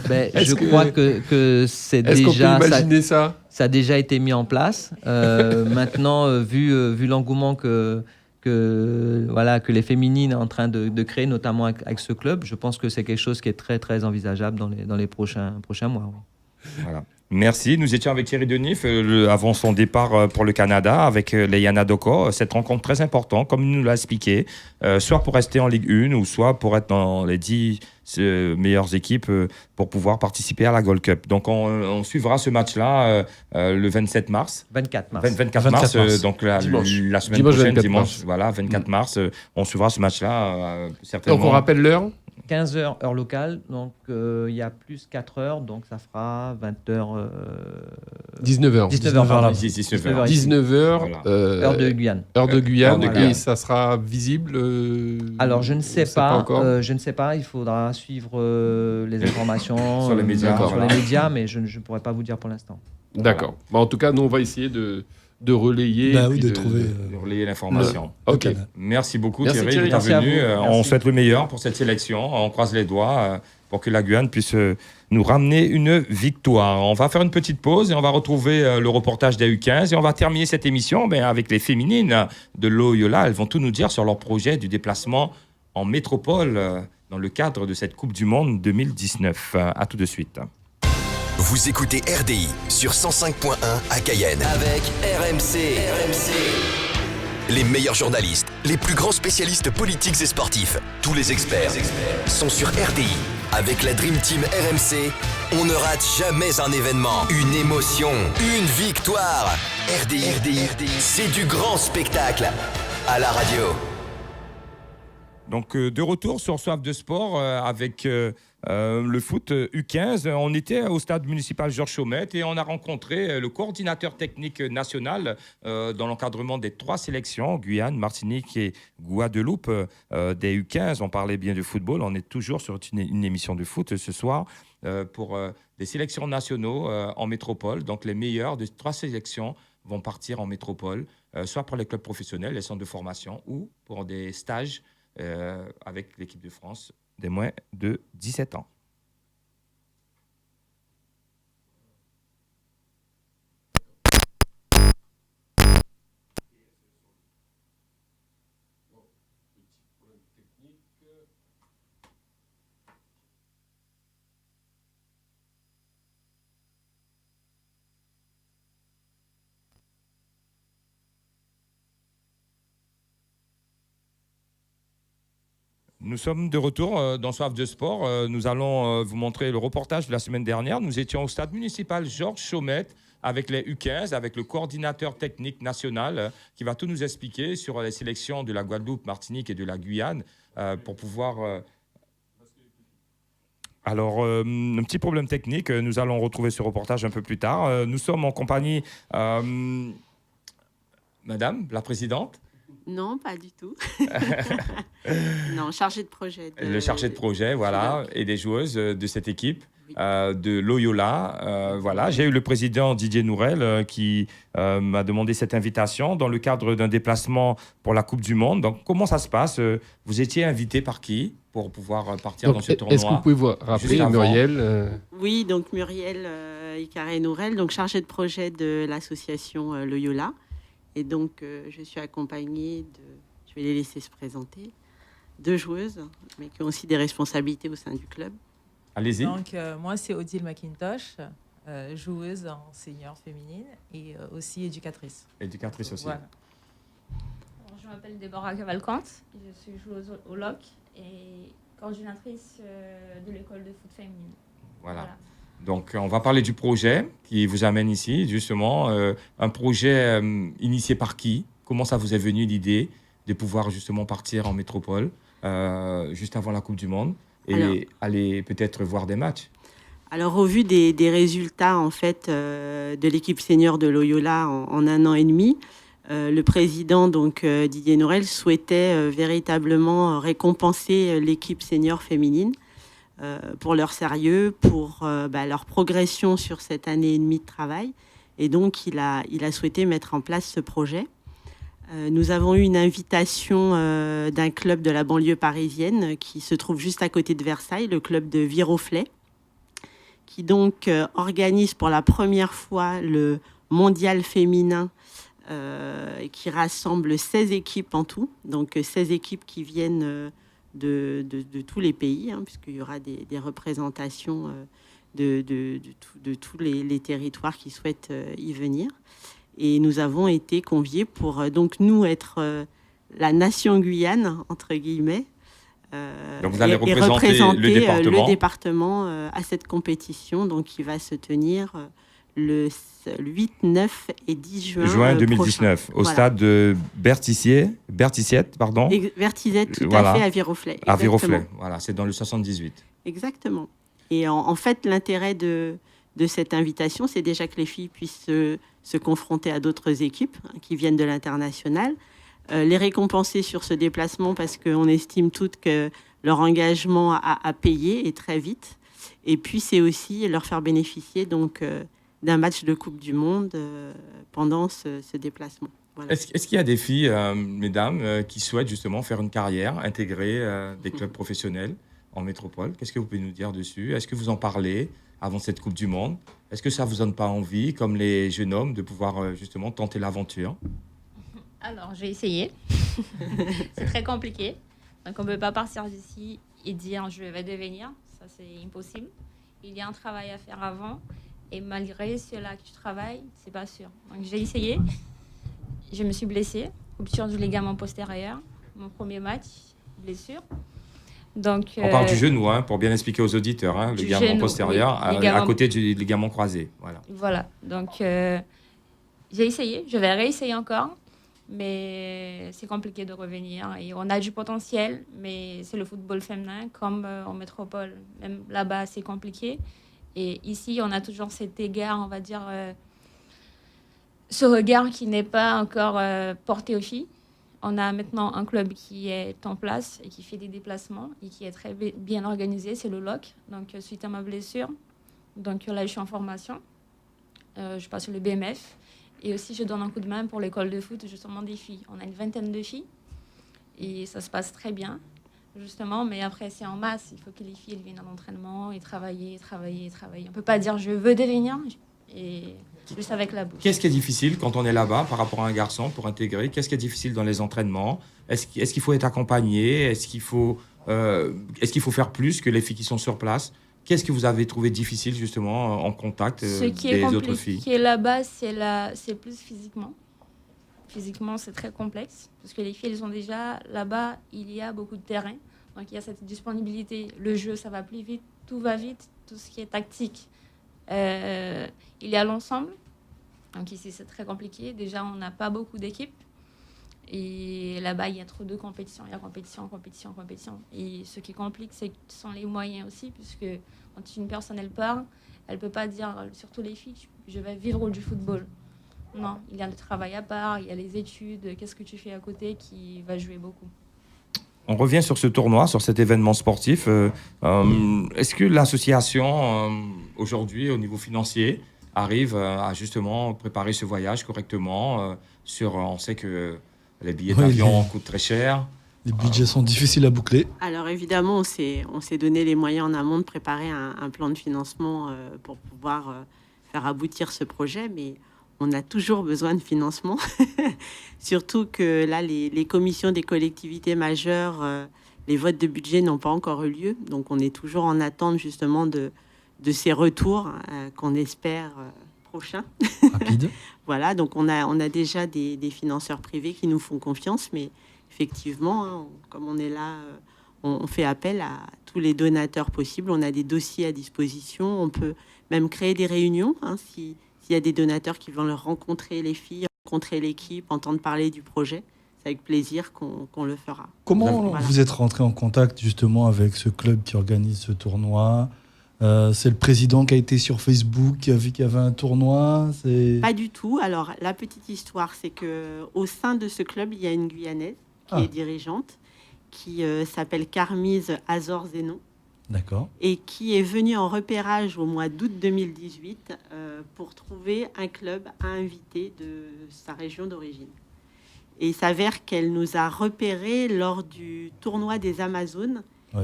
Je crois que c'est déjà... Est-ce qu'on peut imaginer ça? Ça a déjà été mis en place. Maintenant, vu l'engouement que les féminines sont en train de créer, notamment avec ce club, je pense que c'est quelque chose qui est très, très envisageable dans les prochains mois. Oui. Voilà. Merci. Nous étions avec Thierry Denif avant son départ pour le Canada avec les Yana Doko. Cette rencontre très importante, comme il nous l'a expliqué, soit pour rester en Ligue 1 ou soit pour être dans les 10 meilleures équipes pour pouvoir participer à la Gold Cup. Donc on suivra ce match-là le 27 mars. 24 mars. 24 mars, donc la semaine prochaine, dimanche. Voilà, 24 mars, on suivra ce match-là certainement. Donc on rappelle l'heure? 15h heure locale, donc il y a plus 4 heures, donc ça fera 20h. 19h. 19h. Voilà. Heure de Guyane. Heure de Guyane, voilà. Et ça sera visible Alors je ne sais pas. Je ne sais pas. Il faudra suivre les informations sur les médias, mais je ne pourrais pas vous dire pour l'instant. D'accord. En tout cas, nous on va essayer de relayer, de relayer l'information. Ok. Merci beaucoup Thierry d'être venu. On souhaite le meilleur pour cette sélection. On croise les doigts pour que la Guyane puisse nous ramener une victoire. On va faire une petite pause et on va retrouver le reportage des U15 et on va terminer cette émission avec les féminines de Loyola. Elles vont tout nous dire sur leur projet du déplacement en métropole dans le cadre de cette Coupe du Monde 2019. À tout de suite. Vous écoutez RDI sur 105.1 à Cayenne avec RMC. Les meilleurs journalistes, les plus grands spécialistes politiques et sportifs, tous les experts sont sur RDI. Avec la Dream Team RMC, on ne rate jamais un événement, une émotion, une victoire. RDI, c'est du grand spectacle à la radio. Donc de retour sur Soif de Sport avec le foot U15. On était au stade municipal Georges Chaumette et on a rencontré le coordinateur technique national dans l'encadrement des 3 sélections, Guyane, Martinique et Guadeloupe, des U15. On parlait bien de football, on est toujours sur une émission de foot ce soir pour des sélections nationaux en métropole. Donc les meilleurs de 3 sélections vont partir en métropole, soit pour les clubs professionnels, les centres de formation, ou pour des stages avec l'équipe de France des moins de 17 ans. Nous sommes de retour dans Soif de Sport. Nous allons vous montrer le reportage de la semaine dernière. Nous étions au stade municipal Georges Chaumette avec les U15, avec le coordinateur technique national qui va tout nous expliquer sur les sélections de la Guadeloupe, Martinique et de la Guyane pour pouvoir... Alors, un petit problème technique. Nous allons retrouver ce reportage un peu plus tard. Nous sommes en compagnie... Madame, la présidente. Non, pas du tout. Non, chargé de projet. Le chargé de projet, voilà, et des joueuses de cette équipe. De Loyola. Voilà. J'ai eu le président Didier Nourel qui m'a demandé cette invitation dans le cadre d'un déplacement pour la Coupe du Monde. Donc, comment ça se passe? Vous étiez invité par qui pour pouvoir partir dans ce tournoi? Est-ce que vous pouvez vous rappeler, Muriel Oui, donc Muriel Icaré-Nourel, donc chargée de projet de l'association Loyola. Et donc, je suis accompagnée de, je vais les laisser se présenter, 2 joueuses, mais qui ont aussi des responsabilités au sein du club. Allez-y. Donc, moi, c'est Odile McIntosh, joueuse en senior féminine et aussi éducatrice. Éducatrice aussi. Voilà. Je m'appelle Déborah Cavalcante, je suis joueuse au LOC et coordinatrice de l'école de foot féminine. Voilà. Donc, on va parler du projet qui vous amène ici, justement. Un projet initié par qui? Comment ça vous est venu l'idée de pouvoir justement partir en métropole juste avant la Coupe du Monde et aller peut-être voir des matchs? Alors, au vu des résultats en fait, de l'équipe senior de Loyola en 1 an et demi, le président donc, Didier Nourel souhaitait véritablement récompenser l'équipe senior féminine pour leur sérieux, pour leur progression sur cette année et demie de travail. Et donc, il a souhaité mettre en place ce projet. Nous avons eu une invitation d'un club de la banlieue parisienne qui se trouve juste à côté de Versailles, le club de Viroflay, qui donc organise pour la première fois le mondial féminin qui rassemble 16 équipes en tout. Donc 16 équipes qui viennent de tous les pays, puisqu'il y aura des représentations de tous les territoires qui souhaitent y venir. Et nous avons été conviés pour donc nous être la nation Guyane, entre guillemets, donc vous allez représenter le département à cette compétition donc, qui va se tenir le 8, 9 et 10 juin 2019 prochain. Au stade de Bertisiette, pardon. Bertisiette, tout à fait, à Viroflay. À Viroflay, voilà, c'est dans le 78. Exactement. Et en fait, l'intérêt de cette invitation, c'est déjà que les filles puissent se confronter à d'autres équipes qui viennent de l'international, les récompenser sur ce déplacement parce qu'on estime toutes que leur engagement a payé et très vite. Et puis, c'est aussi leur faire bénéficier donc, d'un match de Coupe du Monde pendant ce déplacement. Voilà. Est-ce qu'il y a des filles, mesdames, qui souhaitent justement faire une carrière, intégrer des clubs professionnels en métropole? Qu'est-ce que vous pouvez nous dire dessus? Est-ce que vous en parlez avant cette Coupe du Monde? Est-ce que ça ne vous donne pas envie, comme les jeunes hommes, de pouvoir justement tenter l'aventure? Alors, j'ai essayé. C'est très compliqué. Donc, on ne peut pas partir d'ici et dire je vais devenir. Ça, c'est impossible. Il y a un travail à faire avant. Et malgré cela que tu travailles, c'est pas sûr. Donc, j'ai essayé. Je me suis blessée. Rupture du ligament postérieur. Mon premier match, blessure. Donc, on parle du genou, pour bien expliquer aux auditeurs, le ligament postérieur à côté du ligament croisé. Voilà. Donc, j'ai essayé. Je vais réessayer encore. Mais c'est compliqué de revenir. Et on a du potentiel, mais c'est le football féminin, comme en métropole. Même là-bas, c'est compliqué. Et ici, on a toujours cet égard, on va dire, ce regard qui n'est pas encore porté aux filles. On a maintenant un club qui est en place et qui fait des déplacements et qui est très bien organisé, c'est le LOC. Donc, suite à ma blessure, donc là, je suis en formation. Je passe sur le BMF. Et aussi, je donne un coup de main pour l'école de foot, justement, des filles. On a une vingtaine de filles et ça se passe très bien, justement. Mais après, c'est en masse. Il faut que les filles elles viennent à l'entraînement et travailler. On ne peut pas dire je veux devenir et juste avec la bouche. Qu'est-ce qui est difficile quand on est là-bas par rapport à un garçon pour intégrer? Qu'est-ce qui est difficile dans les entraînements? Est-ce qu'il faut être accompagné? Est-ce qu'il faut faire plus que les filles qui sont sur place? Qu'est-ce que vous avez trouvé difficile justement en contact des autres filles? Ce qui est là-bas, c'est plus physiquement. Physiquement, c'est très complexe parce que les filles, elles sont déjà là-bas. Il y a beaucoup de terrain, donc il y a cette disponibilité. Le jeu, ça va plus vite, tout va vite, tout ce qui est tactique. Il y a l'ensemble. Donc ici, c'est très compliqué. Déjà, on n'a pas beaucoup d'équipes. Et là-bas, il y a trop de compétition. Il y a compétition. Et ce qui complique, ce sont les moyens aussi, puisque quand une personne, elle part, elle ne peut pas dire, surtout les filles, je vais vivre du football. Non, il y a le travail à part, il y a les études, qu'est-ce que tu fais à côté qui va jouer beaucoup. On revient sur ce tournoi, sur cet événement sportif. Est-ce que l'association, aujourd'hui, au niveau financier, arrive à justement préparer ce voyage correctement on sait que les billets d'avion coûtent très cher. Les budgets sont difficiles à boucler. Alors évidemment, on s'est donné les moyens en amont de préparer un plan de financement pour pouvoir faire aboutir ce projet, mais on a toujours besoin de financement. Surtout que là, les commissions des collectivités majeures, les votes de budget n'ont pas encore eu lieu. Donc on est toujours en attente justement de ces retours qu'on espère prochains. Rapide. Voilà, donc on a déjà des financeurs privés qui nous font confiance, mais effectivement, hein, comme on est là, on fait appel à tous les donateurs possibles. On a des dossiers à disposition. On peut même créer des réunions hein, s'il y a des donateurs qui vont rencontrer les filles, rencontrer l'équipe, entendre parler du projet. C'est avec plaisir qu'on le fera. Comment vous êtes rentré en contact justement avec ce club qui organise ce tournoi? C'est le président qui a été sur Facebook, qui a vu qu'il y avait un tournoi? Pas du tout. Alors, la petite histoire, c'est qu'au sein de ce club, il y a une Guyanaise qui est dirigeante, qui s'appelle Carmise Azor-Zeno. D'accord. Et qui est venue en repérage au mois d'août 2018 pour trouver un club à inviter de sa région d'origine. Et il s'avère qu'elle nous a repérés lors du tournoi des Amazones,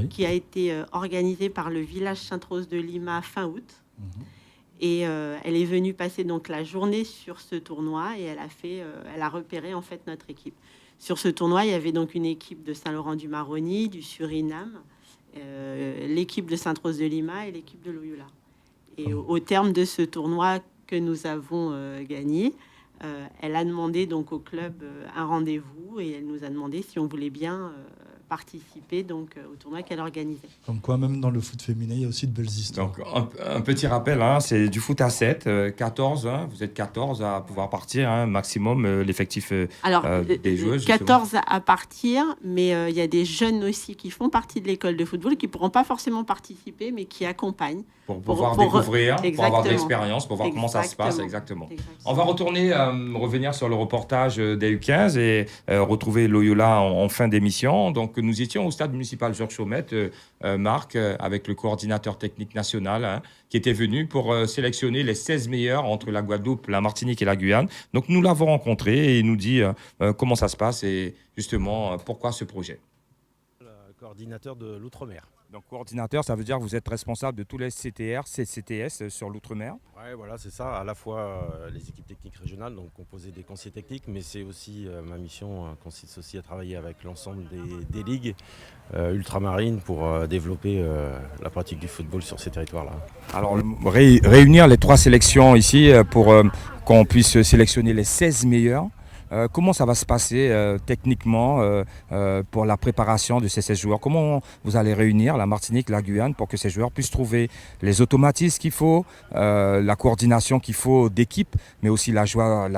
qui a été organisé par le village Sainte-Rose de Lima fin août. Et elle est venue passer donc la journée sur ce tournoi et elle a repéré en fait notre équipe. Sur ce tournoi, il y avait donc une équipe de Saint-Laurent-du-Maroni, du Suriname, l'équipe de Sainte-Rose de Lima et l'équipe de Loyola. Et au terme de ce tournoi que nous avons gagné, elle a demandé donc au club un rendez-vous et elle nous a demandé si on voulait bien participer donc au tournoi qu'elle organisait. Comme quoi, même dans le foot féminin, il y a aussi de belles histoires. Donc, un petit rappel, hein, c'est du foot à 7, 14, hein, vous êtes 14 à pouvoir partir, hein, maximum l'effectif des joueuses. 14 à partir, mais il y a des jeunes aussi qui font partie de l'école de football, qui ne pourront pas forcément participer, mais qui accompagnent. Pour pouvoir découvrir, pour avoir de l'expérience, pour voir comment ça se passe exactement. On va revenir sur le reportage des U15 et retrouver Loyola en fin d'émission. Donc, nous étions au stade municipal Georges Chaumette, Marc, avec le coordinateur technique national, hein, qui était venu pour sélectionner les 16 meilleurs entre la Guadeloupe, la Martinique et la Guyane. Donc, nous l'avons rencontré et il nous dit comment ça se passe et justement pourquoi ce projet. Le coordinateur de l'Outre-mer. Donc, coordinateur, ça veut dire que vous êtes responsable de tous les CTR, CCTS sur l'Outre-mer? Oui, voilà, c'est ça. À la fois les équipes techniques régionales, donc composées des conseillers techniques, mais c'est aussi ma mission consiste aussi à travailler avec l'ensemble des ligues ultramarines pour développer la pratique du football sur ces territoires-là. Alors, réunir les 3 sélections ici pour qu'on puisse sélectionner les 16 meilleurs. Comment ça va se passer techniquement pour la préparation de ces 16 joueurs? Comment vous allez réunir la Martinique, la Guyane pour que ces joueurs puissent trouver les automatismes qu'il faut, la coordination qu'il faut d'équipe, mais aussi la joie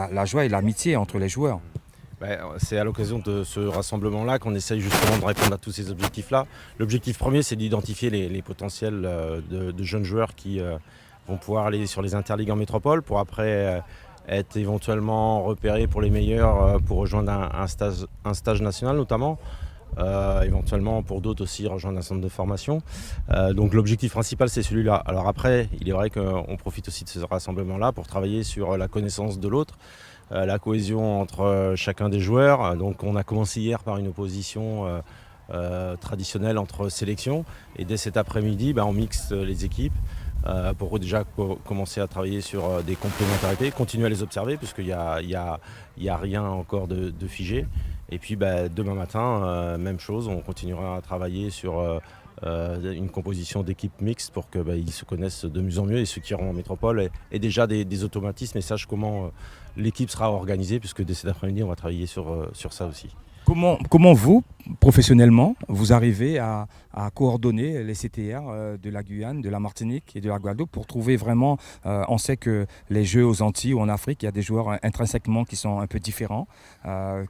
et l'amitié entre les joueurs? C'est à l'occasion de ce rassemblement-là qu'on essaye justement de répondre à tous ces objectifs-là. L'objectif premier, c'est d'identifier les potentiels de jeunes joueurs qui vont pouvoir aller sur les interligues en métropole pour après être éventuellement repérés pour les meilleurs pour rejoindre un stage national notamment. éventuellement pour d'autres aussi rejoindre un centre de formation. Donc l'objectif principal c'est celui-là. Alors après, il est vrai qu'on profite aussi de ce rassemblement-là pour travailler sur la connaissance de l'autre, la cohésion entre chacun des joueurs. Donc on a commencé hier par une opposition traditionnelle entre sélections, et dès cet après-midi on mixe les équipes pour déjà commencer à travailler sur des complémentarités, continuer à les observer puisqu'il n'y a rien encore de figé. Et puis demain matin, même chose, on continuera à travailler sur une composition d'équipes mixtes pour qu'ils se connaissent de mieux en mieux, et ceux qui iront en métropole aient déjà des automatismes et sachent comment l'équipe sera organisée, puisque dès cet après-midi on va travailler sur ça aussi. Comment vous, professionnellement, vous arrivez à coordonner les CTR de la Guyane, de la Martinique et de la Guadeloupe pour trouver vraiment, on sait que les Jeux aux Antilles ou en Afrique, il y a des joueurs intrinsèquement qui sont un peu différents,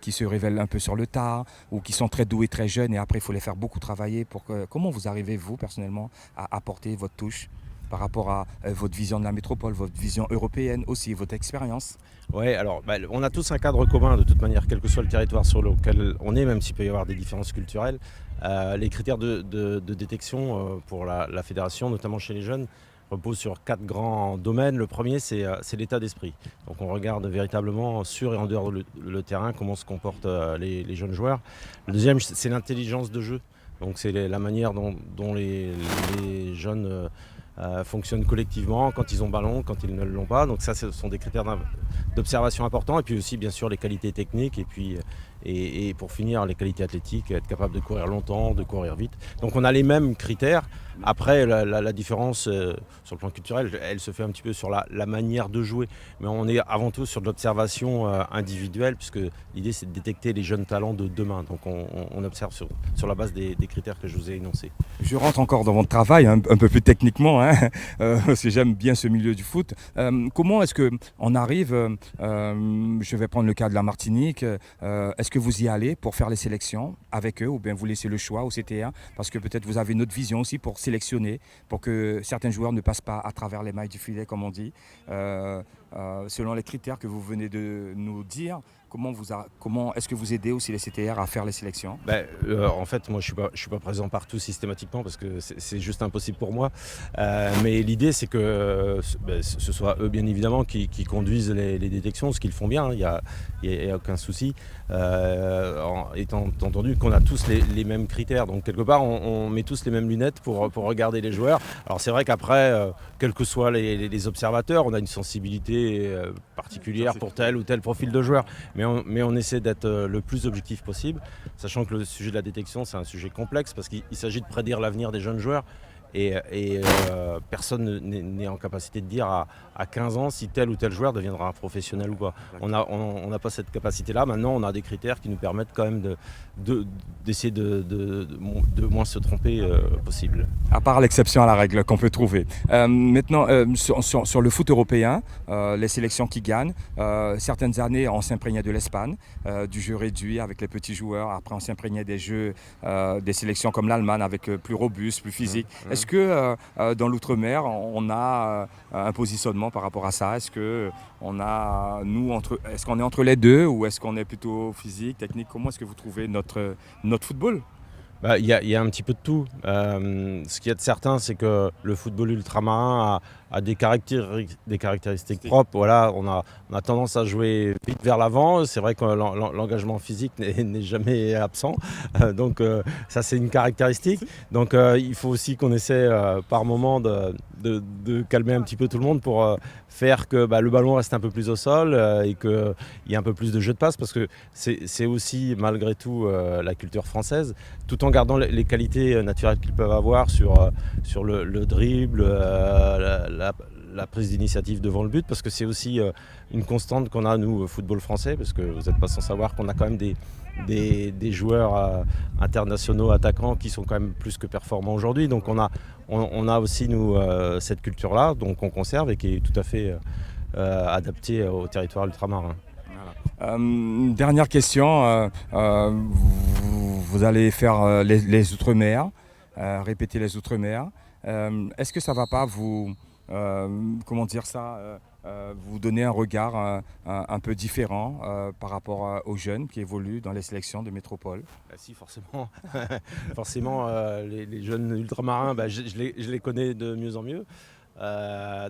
qui se révèlent un peu sur le tard ou qui sont très doués, très jeunes, et après il faut les faire beaucoup travailler. Comment vous arrivez, vous, personnellement, à apporter votre touche par rapport à votre vision de la métropole, votre vision européenne aussi, votre expérience? Oui, alors on a tous un cadre commun de toute manière, quel que soit le territoire sur lequel on est, même s'il peut y avoir des différences culturelles. Les critères de détection pour la fédération, notamment chez les jeunes, reposent sur 4 grands domaines. Le premier, c'est l'état d'esprit. Donc on regarde véritablement sur et en dehors le terrain comment se comportent les jeunes joueurs. Le deuxième, c'est l'intelligence de jeu. Donc c'est la manière dont les jeunes fonctionnent collectivement, quand ils ont ballon, quand ils ne l'ont pas. Donc ça, ce sont des critères d'observation importants. Et puis aussi, bien sûr, les qualités techniques. Et puis, et pour finir, les qualités athlétiques, être capable de courir longtemps, de courir vite. Donc on a les mêmes critères. Après, la différence sur le plan culturel, elle se fait un petit peu sur la manière de jouer. Mais on est avant tout sur de l'observation individuelle, puisque l'idée, c'est de détecter les jeunes talents de demain. Donc on observe sur la base des critères que je vous ai énoncés. Je rentre encore dans votre travail, un peu plus techniquement, parce que j'aime bien ce milieu du foot. Comment est-ce qu'on arrive, je vais prendre le cas de la Martinique, est-ce que vous y allez pour faire les sélections avec eux, ou bien vous laissez le choix au CTR, parce que peut-être vous avez une autre vision aussi pour sélectionner, pour que certains joueurs ne passent pas à travers les mailles du filet, comme on dit, selon les critères que vous venez de nous dire. Comment est-ce que vous aidez aussi les CTR à faire les sélections? En fait, moi, je suis pas présent partout systématiquement parce que c'est juste impossible pour moi. Mais l'idée, c'est que ce soit eux, bien évidemment, qui conduisent les détections, ce qu'ils font bien. Il n'y a aucun souci. Étant entendu qu'on a tous les mêmes critères. Donc, quelque part, on met tous les mêmes lunettes pour regarder les joueurs. Alors, c'est vrai qu'après, quels que soient les observateurs, on a une sensibilité particulière pour tel ou tel profil de joueur. Mais on essaie d'être le plus objectif possible, sachant que le sujet de la détection, c'est un sujet complexe parce qu'il s'agit de prédire l'avenir des jeunes joueurs. Et personne n'est en capacité de dire à 15 ans si tel ou tel joueur deviendra un professionnel ou pas. On n'a pas cette capacité-là. Maintenant, on a des critères qui nous permettent quand même d'essayer de moins se tromper possible. À part l'exception à la règle qu'on peut trouver. Maintenant, sur le foot européen, les sélections qui gagnent, certaines années, on s'imprégnait de l'Espagne, du jeu réduit avec les petits joueurs. Après, on s'imprégnait des jeux, des sélections comme l'Allemagne avec plus robuste, plus physique. Est-ce que dans l'outre-mer, on a un positionnement par rapport à ça? Est-ce qu'on est entre les deux, ou est-ce qu'on est plutôt physique, technique? Comment est-ce que vous trouvez notre football? Il y a un petit peu de tout. Ce qu'il y a de certain, c'est que le football ultramarin a des caractéristiques propres. Voilà, on a tendance à jouer vite vers l'avant. C'est vrai que l'engagement physique n'est jamais absent. Donc ça, c'est une caractéristique. Donc il faut aussi qu'on essaie par moment de calmer un petit peu tout le monde pour faire que le ballon reste un peu plus au sol et qu'il y ait un peu plus de jeu de passe, parce que c'est aussi malgré tout la culture française, tout en gardant les qualités naturelles qu'ils peuvent avoir sur le dribble, la prise d'initiative devant le but, parce que c'est aussi une constante qu'on a, nous, au football français, parce que vous n'êtes pas sans savoir qu'on a quand même des joueurs internationaux attaquants qui sont quand même plus que performants aujourd'hui. Donc on a aussi, nous, cette culture-là, donc on conserve, et qui est tout à fait adaptée au territoire ultramarin. Voilà. Dernière question, vous allez faire les Outre-mer, répéter les Outre-mer. Est-ce que ça ne va pas vous vous donnez un regard un peu différent par rapport aux jeunes qui évoluent dans les sélections de métropole. Si, forcément. Forcément, les jeunes ultramarins, je les connais de mieux en mieux.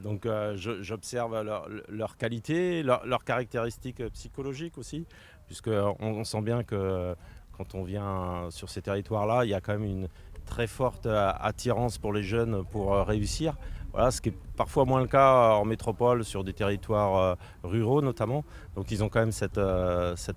Donc j'observe leur qualité, leurs caractéristiques psychologiques aussi, puisqu'on sent bien que quand on vient sur ces territoires-là, il y a quand même une très forte attirance pour les jeunes pour réussir. Voilà, ce qui est parfois moins le cas en métropole, sur des territoires ruraux notamment. Donc ils ont quand même cette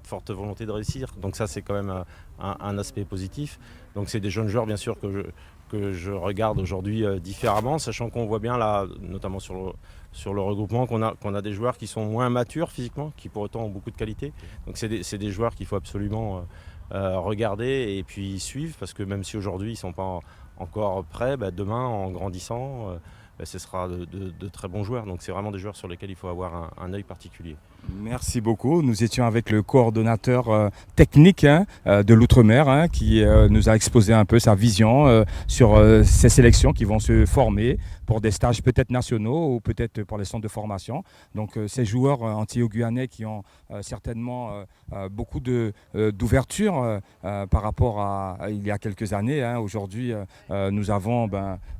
forte volonté de réussir. Donc ça, c'est quand même un aspect positif. Donc c'est des jeunes joueurs, bien sûr, que je regarde aujourd'hui différemment, sachant qu'on voit bien là, notamment sur le regroupement, qu'on a des joueurs qui sont moins matures physiquement, qui pour autant ont beaucoup de qualité. Donc c'est des joueurs qu'il faut absolument regarder et puis suivre, parce que même si aujourd'hui ils ne sont pas encore prêts, demain en grandissant, ce sera de très bons joueurs. Donc c'est vraiment des joueurs sur lesquels il faut avoir un œil particulier. Merci beaucoup. Nous étions avec le coordonnateur technique de l'Outre-mer qui nous a exposé un peu sa vision sur ces sélections qui vont se former pour des stages peut-être nationaux ou peut-être pour les centres de formation. Donc ces joueurs antillais-guyanais qui ont certainement beaucoup d'ouverture par rapport à il y a quelques années. Aujourd'hui, nous avons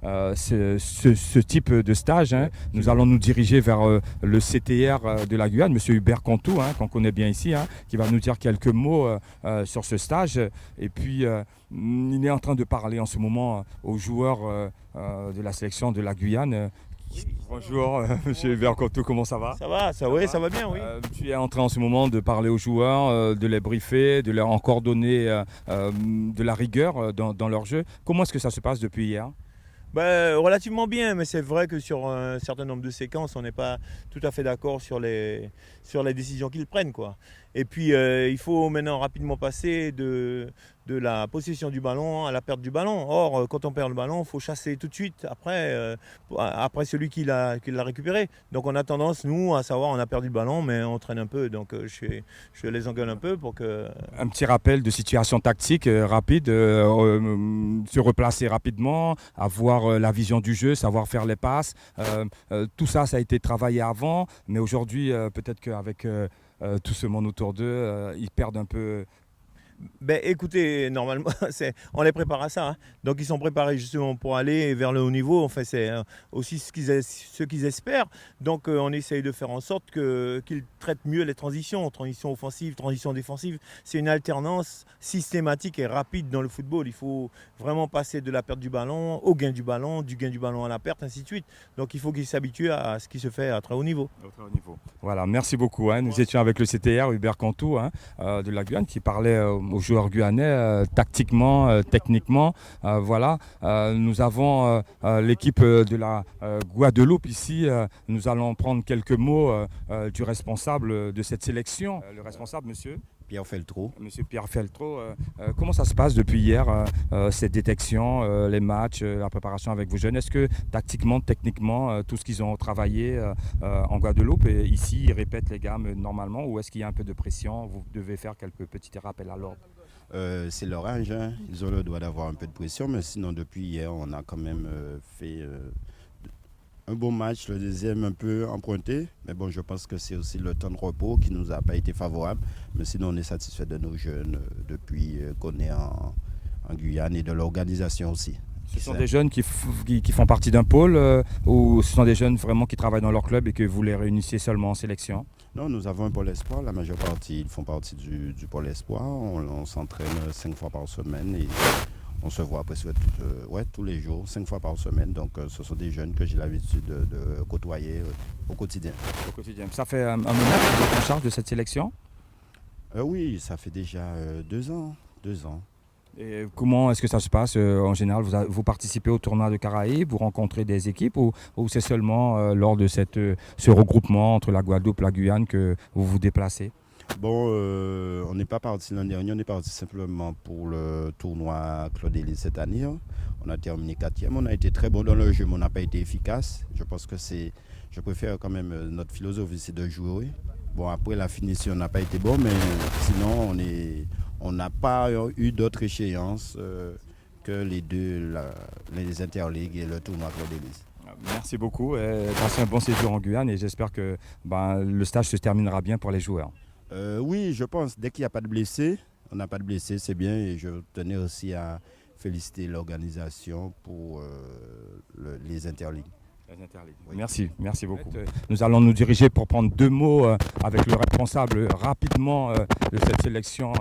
ce type de stage. Nous allons nous diriger vers le CTR de la Guyane, M. Hubert Cantou, qu'on connaît bien ici, qui va nous dire quelques mots sur ce stage. Et puis, il est en train de parler en ce moment aux joueurs de la sélection de la Guyane. Bonjour, monsieur Hubert Cantou, comment ça va? Ça va bien, oui. Tu es en train en ce moment de parler aux joueurs, de les briefer, de leur encore donner de la rigueur dans leur jeu. Comment est-ce que ça se passe depuis hier? Relativement bien, mais c'est vrai que sur un certain nombre de séquences, on n'est pas tout à fait d'accord sur les décisions qu'ils prennent, quoi. Et puis, il faut maintenant rapidement passer de la possession du ballon à la perte du ballon. Or, quand on perd le ballon, il faut chasser tout de suite après celui qui l'a récupéré. Donc, on a tendance, nous, à savoir, on a perdu le ballon, mais on traîne un peu. Donc, je les engueule un peu pour que... Un petit rappel de situation tactique rapide, se replacer rapidement, avoir la vision du jeu, savoir faire les passes. Tout ça, ça a été travaillé avant, mais aujourd'hui, peut-être qu'avec tout ce monde autour d'eux, ils perdent un peu... Écoutez, normalement, on les prépare à ça. Donc, ils sont préparés justement pour aller vers le haut niveau. Enfin, c'est aussi ce qu'ils espèrent. Donc, on essaye de faire en sorte qu'ils traitent mieux les transitions offensives, transitions défensives. C'est une alternance systématique et rapide dans le football. Il faut vraiment passer de la perte du ballon au gain du ballon à la perte, ainsi de suite. Donc, il faut qu'ils s'habituent à ce qui se fait à très haut niveau. Voilà, merci beaucoup. Nous étions avec le CTR, Hubert Cantou, de la Guyane, qui parlait aux joueurs guyanais, tactiquement, techniquement. Voilà. Nous avons l'équipe de la Guadeloupe ici. Nous allons prendre quelques mots du responsable de cette sélection. Le responsable, monsieur Pierre Feltreau. Monsieur Pierre Feltreau, comment ça se passe depuis hier, cette détection, les matchs, la préparation avec vos jeunes? Est-ce que tactiquement, techniquement, tout ce qu'ils ont travaillé en Guadeloupe, et ici, ils répètent les gammes normalement, ou est-ce qu'il y a un peu de pression? Vous devez faire quelques petits rappels à l'ordre? C'est leur âge, ils ont le droit d'avoir un peu de pression, mais sinon depuis hier, on a quand même fait un bon match, le deuxième un peu emprunté, mais bon, je pense que c'est aussi le temps de repos qui ne nous a pas été favorable, mais sinon on est satisfait de nos jeunes depuis qu'on est en Guyane et de l'organisation aussi. Ce sont des jeunes qui font partie d'un pôle ou ce sont des jeunes vraiment qui travaillent dans leur club et que vous les réunissez seulement en sélection? Non, nous avons un pôle espoir. La majeure partie, ils font partie du pôle espoir. On s'entraîne 5 fois par semaine et on se voit presque tous les jours, 5 fois par semaine. Donc ce sont des jeunes que j'ai l'habitude de côtoyer au quotidien. Ça fait un moment que vous êtes en charge de cette sélection? Oui, ça fait déjà 2 ans. Et comment est-ce que ça se passe en général? Vous participez au tournoi de Caraïbes, vous rencontrez des équipes ou c'est seulement lors de ce regroupement entre la Guadeloupe et la Guyane que vous vous déplacez? Bon, on n'est pas parti l'an dernier, on est parti simplement pour le tournoi Claude Élise cette année. On a terminé 4e, on a été très bon dans le jeu, mais on n'a pas été efficace. Je pense que je préfère quand même, notre philosophie c'est de jouer. Bon, après la finition n'a pas été bon, mais sinon on n'a pas eu d'autres échéances que les interligues et le tournoi Claude Élise. Merci beaucoup. Passez un bon séjour en Guyane et j'espère que le stage se terminera bien pour les joueurs. Oui, je pense. Dès qu'il n'y a pas de blessés, on n'a pas de blessés, c'est bien. Et je tenais aussi à féliciter l'organisation pour les interligues. Oui. Merci beaucoup. Nous allons nous diriger pour prendre 2 mots avec le responsable rapidement de cette sélection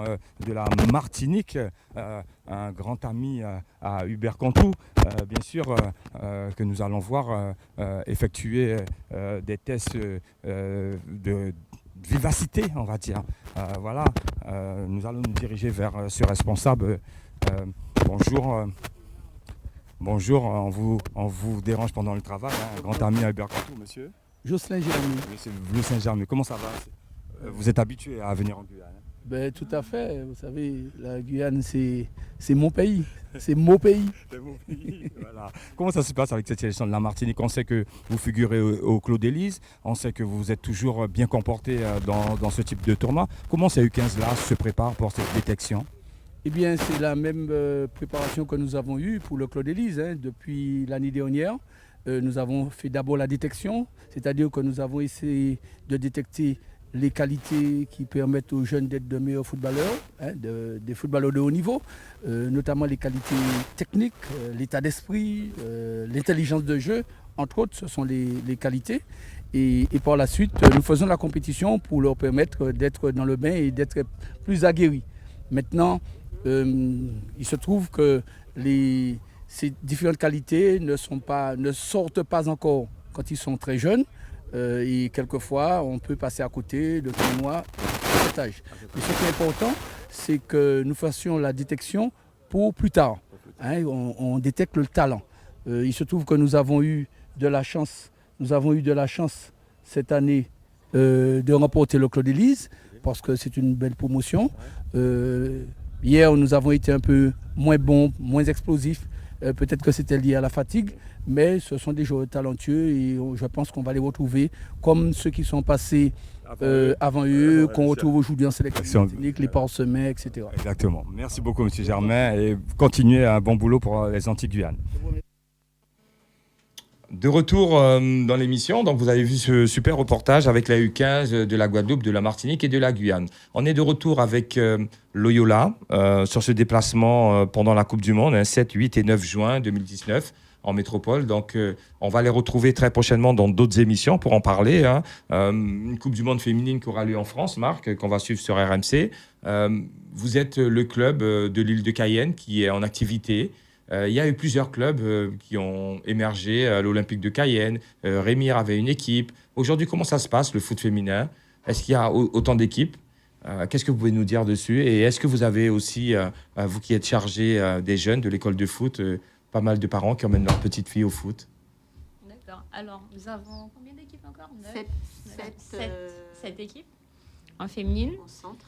de la Martinique, un grand ami à Hubert Cantou, bien sûr, que nous allons voir effectuer des tests de vivacité, on va dire. Voilà, nous allons nous diriger vers ce responsable. Bonjour. Bonjour, on vous dérange pendant le travail, hein, grand ami à Hubert Cantou, monsieur. Jocelyn Germain. Monsieur Jocelyn Germain, comment ça va? Vous êtes habitué à venir en Guyane? Ben, tout à fait, vous savez, la Guyane c'est mon pays, c'est mon pays. C'est mon pays, voilà. Comment ça se passe avec cette sélection de la Martinique? On sait que vous figurez au Claude Élise, on sait que vous êtes toujours bien comporté dans ce type de tournoi. Comment ces U15-là se préparent pour cette détection? Eh bien, c'est la même préparation que nous avons eue pour le Claude Élise. Depuis l'année dernière, nous avons fait d'abord la détection, c'est-à-dire que nous avons essayé de détecter les qualités qui permettent aux jeunes d'être de meilleurs footballeurs, des footballeurs de haut niveau, notamment les qualités techniques, l'état d'esprit, l'intelligence de jeu, entre autres, ce sont les qualités. Et par la suite, nous faisons la compétition pour leur permettre d'être dans le bain et d'être plus aguerris. Maintenant, il se trouve que ces différentes qualités ne sortent pas encore quand ils sont très jeunes. Et quelquefois, on peut passer à côté de tournois à cet âge. Mais ce qui est important, c'est que nous fassions la détection pour plus tard. On détecte le talent. Il se trouve que nous avons eu de la chance cette année de remporter le Claude Élise, parce que c'est une belle promotion. Hier, nous avons été un peu moins bons, moins explosifs. Peut-être que c'était lié à la fatigue, mais ce sont des joueurs talentueux et je pense qu'on va les retrouver comme ceux qui sont passés avant eux, qu'on retrouve aujourd'hui en sélection technique, les Parsemets, etc. Exactement. Merci beaucoup, M. Germain, et continuez un bon boulot pour les Antilles-Guyane. De retour dans l'émission, donc vous avez vu ce super reportage avec la U15 de la Guadeloupe, de la Martinique et de la Guyane. On est de retour avec Loyola sur ce déplacement pendant la Coupe du Monde, 7, 8 et 9 juin 2019 en métropole. Donc on va les retrouver très prochainement dans d'autres émissions pour en parler. Une Coupe du Monde féminine qui aura lieu en France, Marc, qu'on va suivre sur RMC. Vous êtes le club de l'île de Cayenne qui est en activité. Il y a eu plusieurs clubs qui ont émergé à l'Olympique de Cayenne. Rémire avait une équipe. Aujourd'hui, comment ça se passe, le foot féminin? Est-ce qu'il y a autant d'équipes? Qu'est-ce que vous pouvez nous dire dessus? Et est-ce que vous avez aussi, vous qui êtes chargé des jeunes de l'école de foot, pas mal de parents qui emmènent leurs petites filles au foot? D'accord. Alors, nous avons combien d'équipes encore? 7 équipes en féminine. En centre.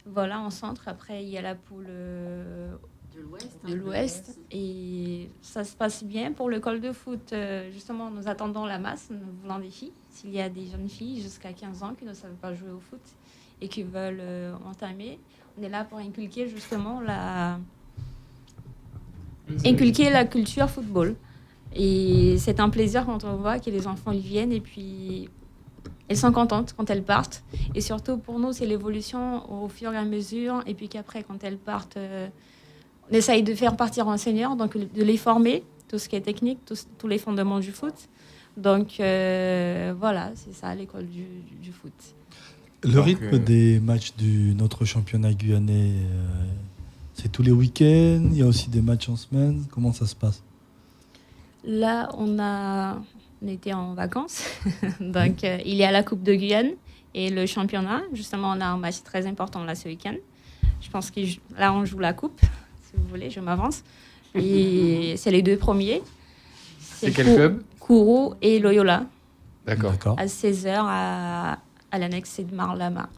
Voilà, en centre. Après, il y a la poule... de l'Ouest. Et ça se passe bien pour l'école de foot. Justement, nous attendons la masse, nous voulons des filles. S'il y a des jeunes filles jusqu'à 15 ans qui ne savent pas jouer au foot et qui veulent entamer, on est là pour inculquer justement la culture football. Et c'est un plaisir quand on voit que les enfants y viennent et puis elles sont contentes quand elles partent. Et surtout pour nous, c'est l'évolution au fur et à mesure. Et puis qu'après, quand elles partent... on essaye de faire partir en senior, donc de les former, tout ce qui est technique, tous les fondements du foot. Donc voilà, c'est ça l'école du foot. Le rythme des matchs de notre championnat guyanais, c'est tous les week-ends, il y a aussi des matchs en semaine. Comment ça se passe? Là, on était en vacances, donc il y a la Coupe de Guyane et le championnat. Justement, on a un match très important là ce week-end. Je pense que là, on joue la Coupe. Si vous voulez, je m'avance. Et c'est les 2 premiers. C'est quel club? Kourou et Loyola. D'accord. À 16h à l'annexe de Marlama.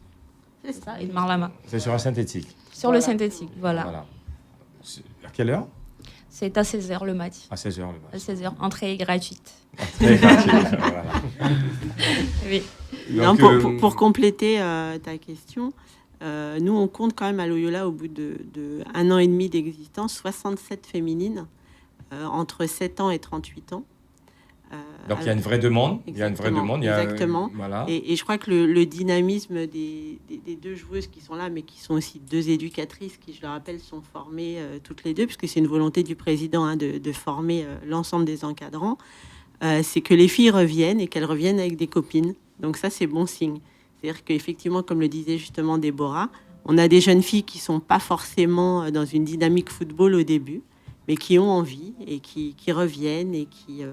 C'est ça, et de Marlama. C'est sur un synthétique. Sur le synthétique, voilà. À quelle heure? C'est à 16h le match. À 16h le match. À 16h, entrée gratuite. Entrée gratuite, voilà. Oui. Donc, pour compléter ta question, nous, on compte quand même à Loyola, au bout de 1 an et demi d'existence, 67 féminines entre 7 ans et 38 ans. Donc il y a une vraie demande. Il y a une vraie demande. Exactement. Voilà. Et je crois que le dynamisme des deux joueuses qui sont là, mais qui sont aussi deux éducatrices qui, je le rappelle, sont formées toutes les deux, puisque c'est une volonté du président de former l'ensemble des encadrants, c'est que les filles reviennent et qu'elles reviennent avec des copines. Donc ça, c'est bon signe. C'est-à-dire qu'effectivement, comme le disait justement Déborah, on a des jeunes filles qui ne sont pas forcément dans une dynamique football au début, mais qui ont envie et qui reviennent et qui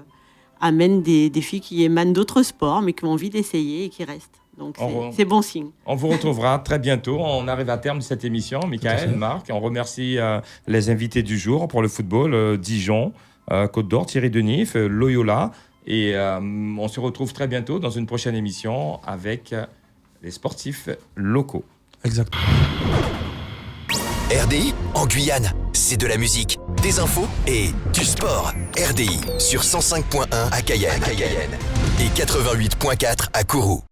amènent des filles qui émanent d'autres sports, mais qui ont envie d'essayer et qui restent. Donc c'est bon signe. On vous retrouvera très bientôt. On arrive à terme de cette émission. Michael, Marc, on remercie les invités du jour pour le football. Dijon, Côte d'Or, Thierry Denif, Loyola. Et on se retrouve très bientôt dans une prochaine émission avec les sportifs locaux. Exactement. RDI en Guyane, c'est de la musique, des infos et du sport. RDI sur 105.1 à Cayenne et 88.4 à Kourou.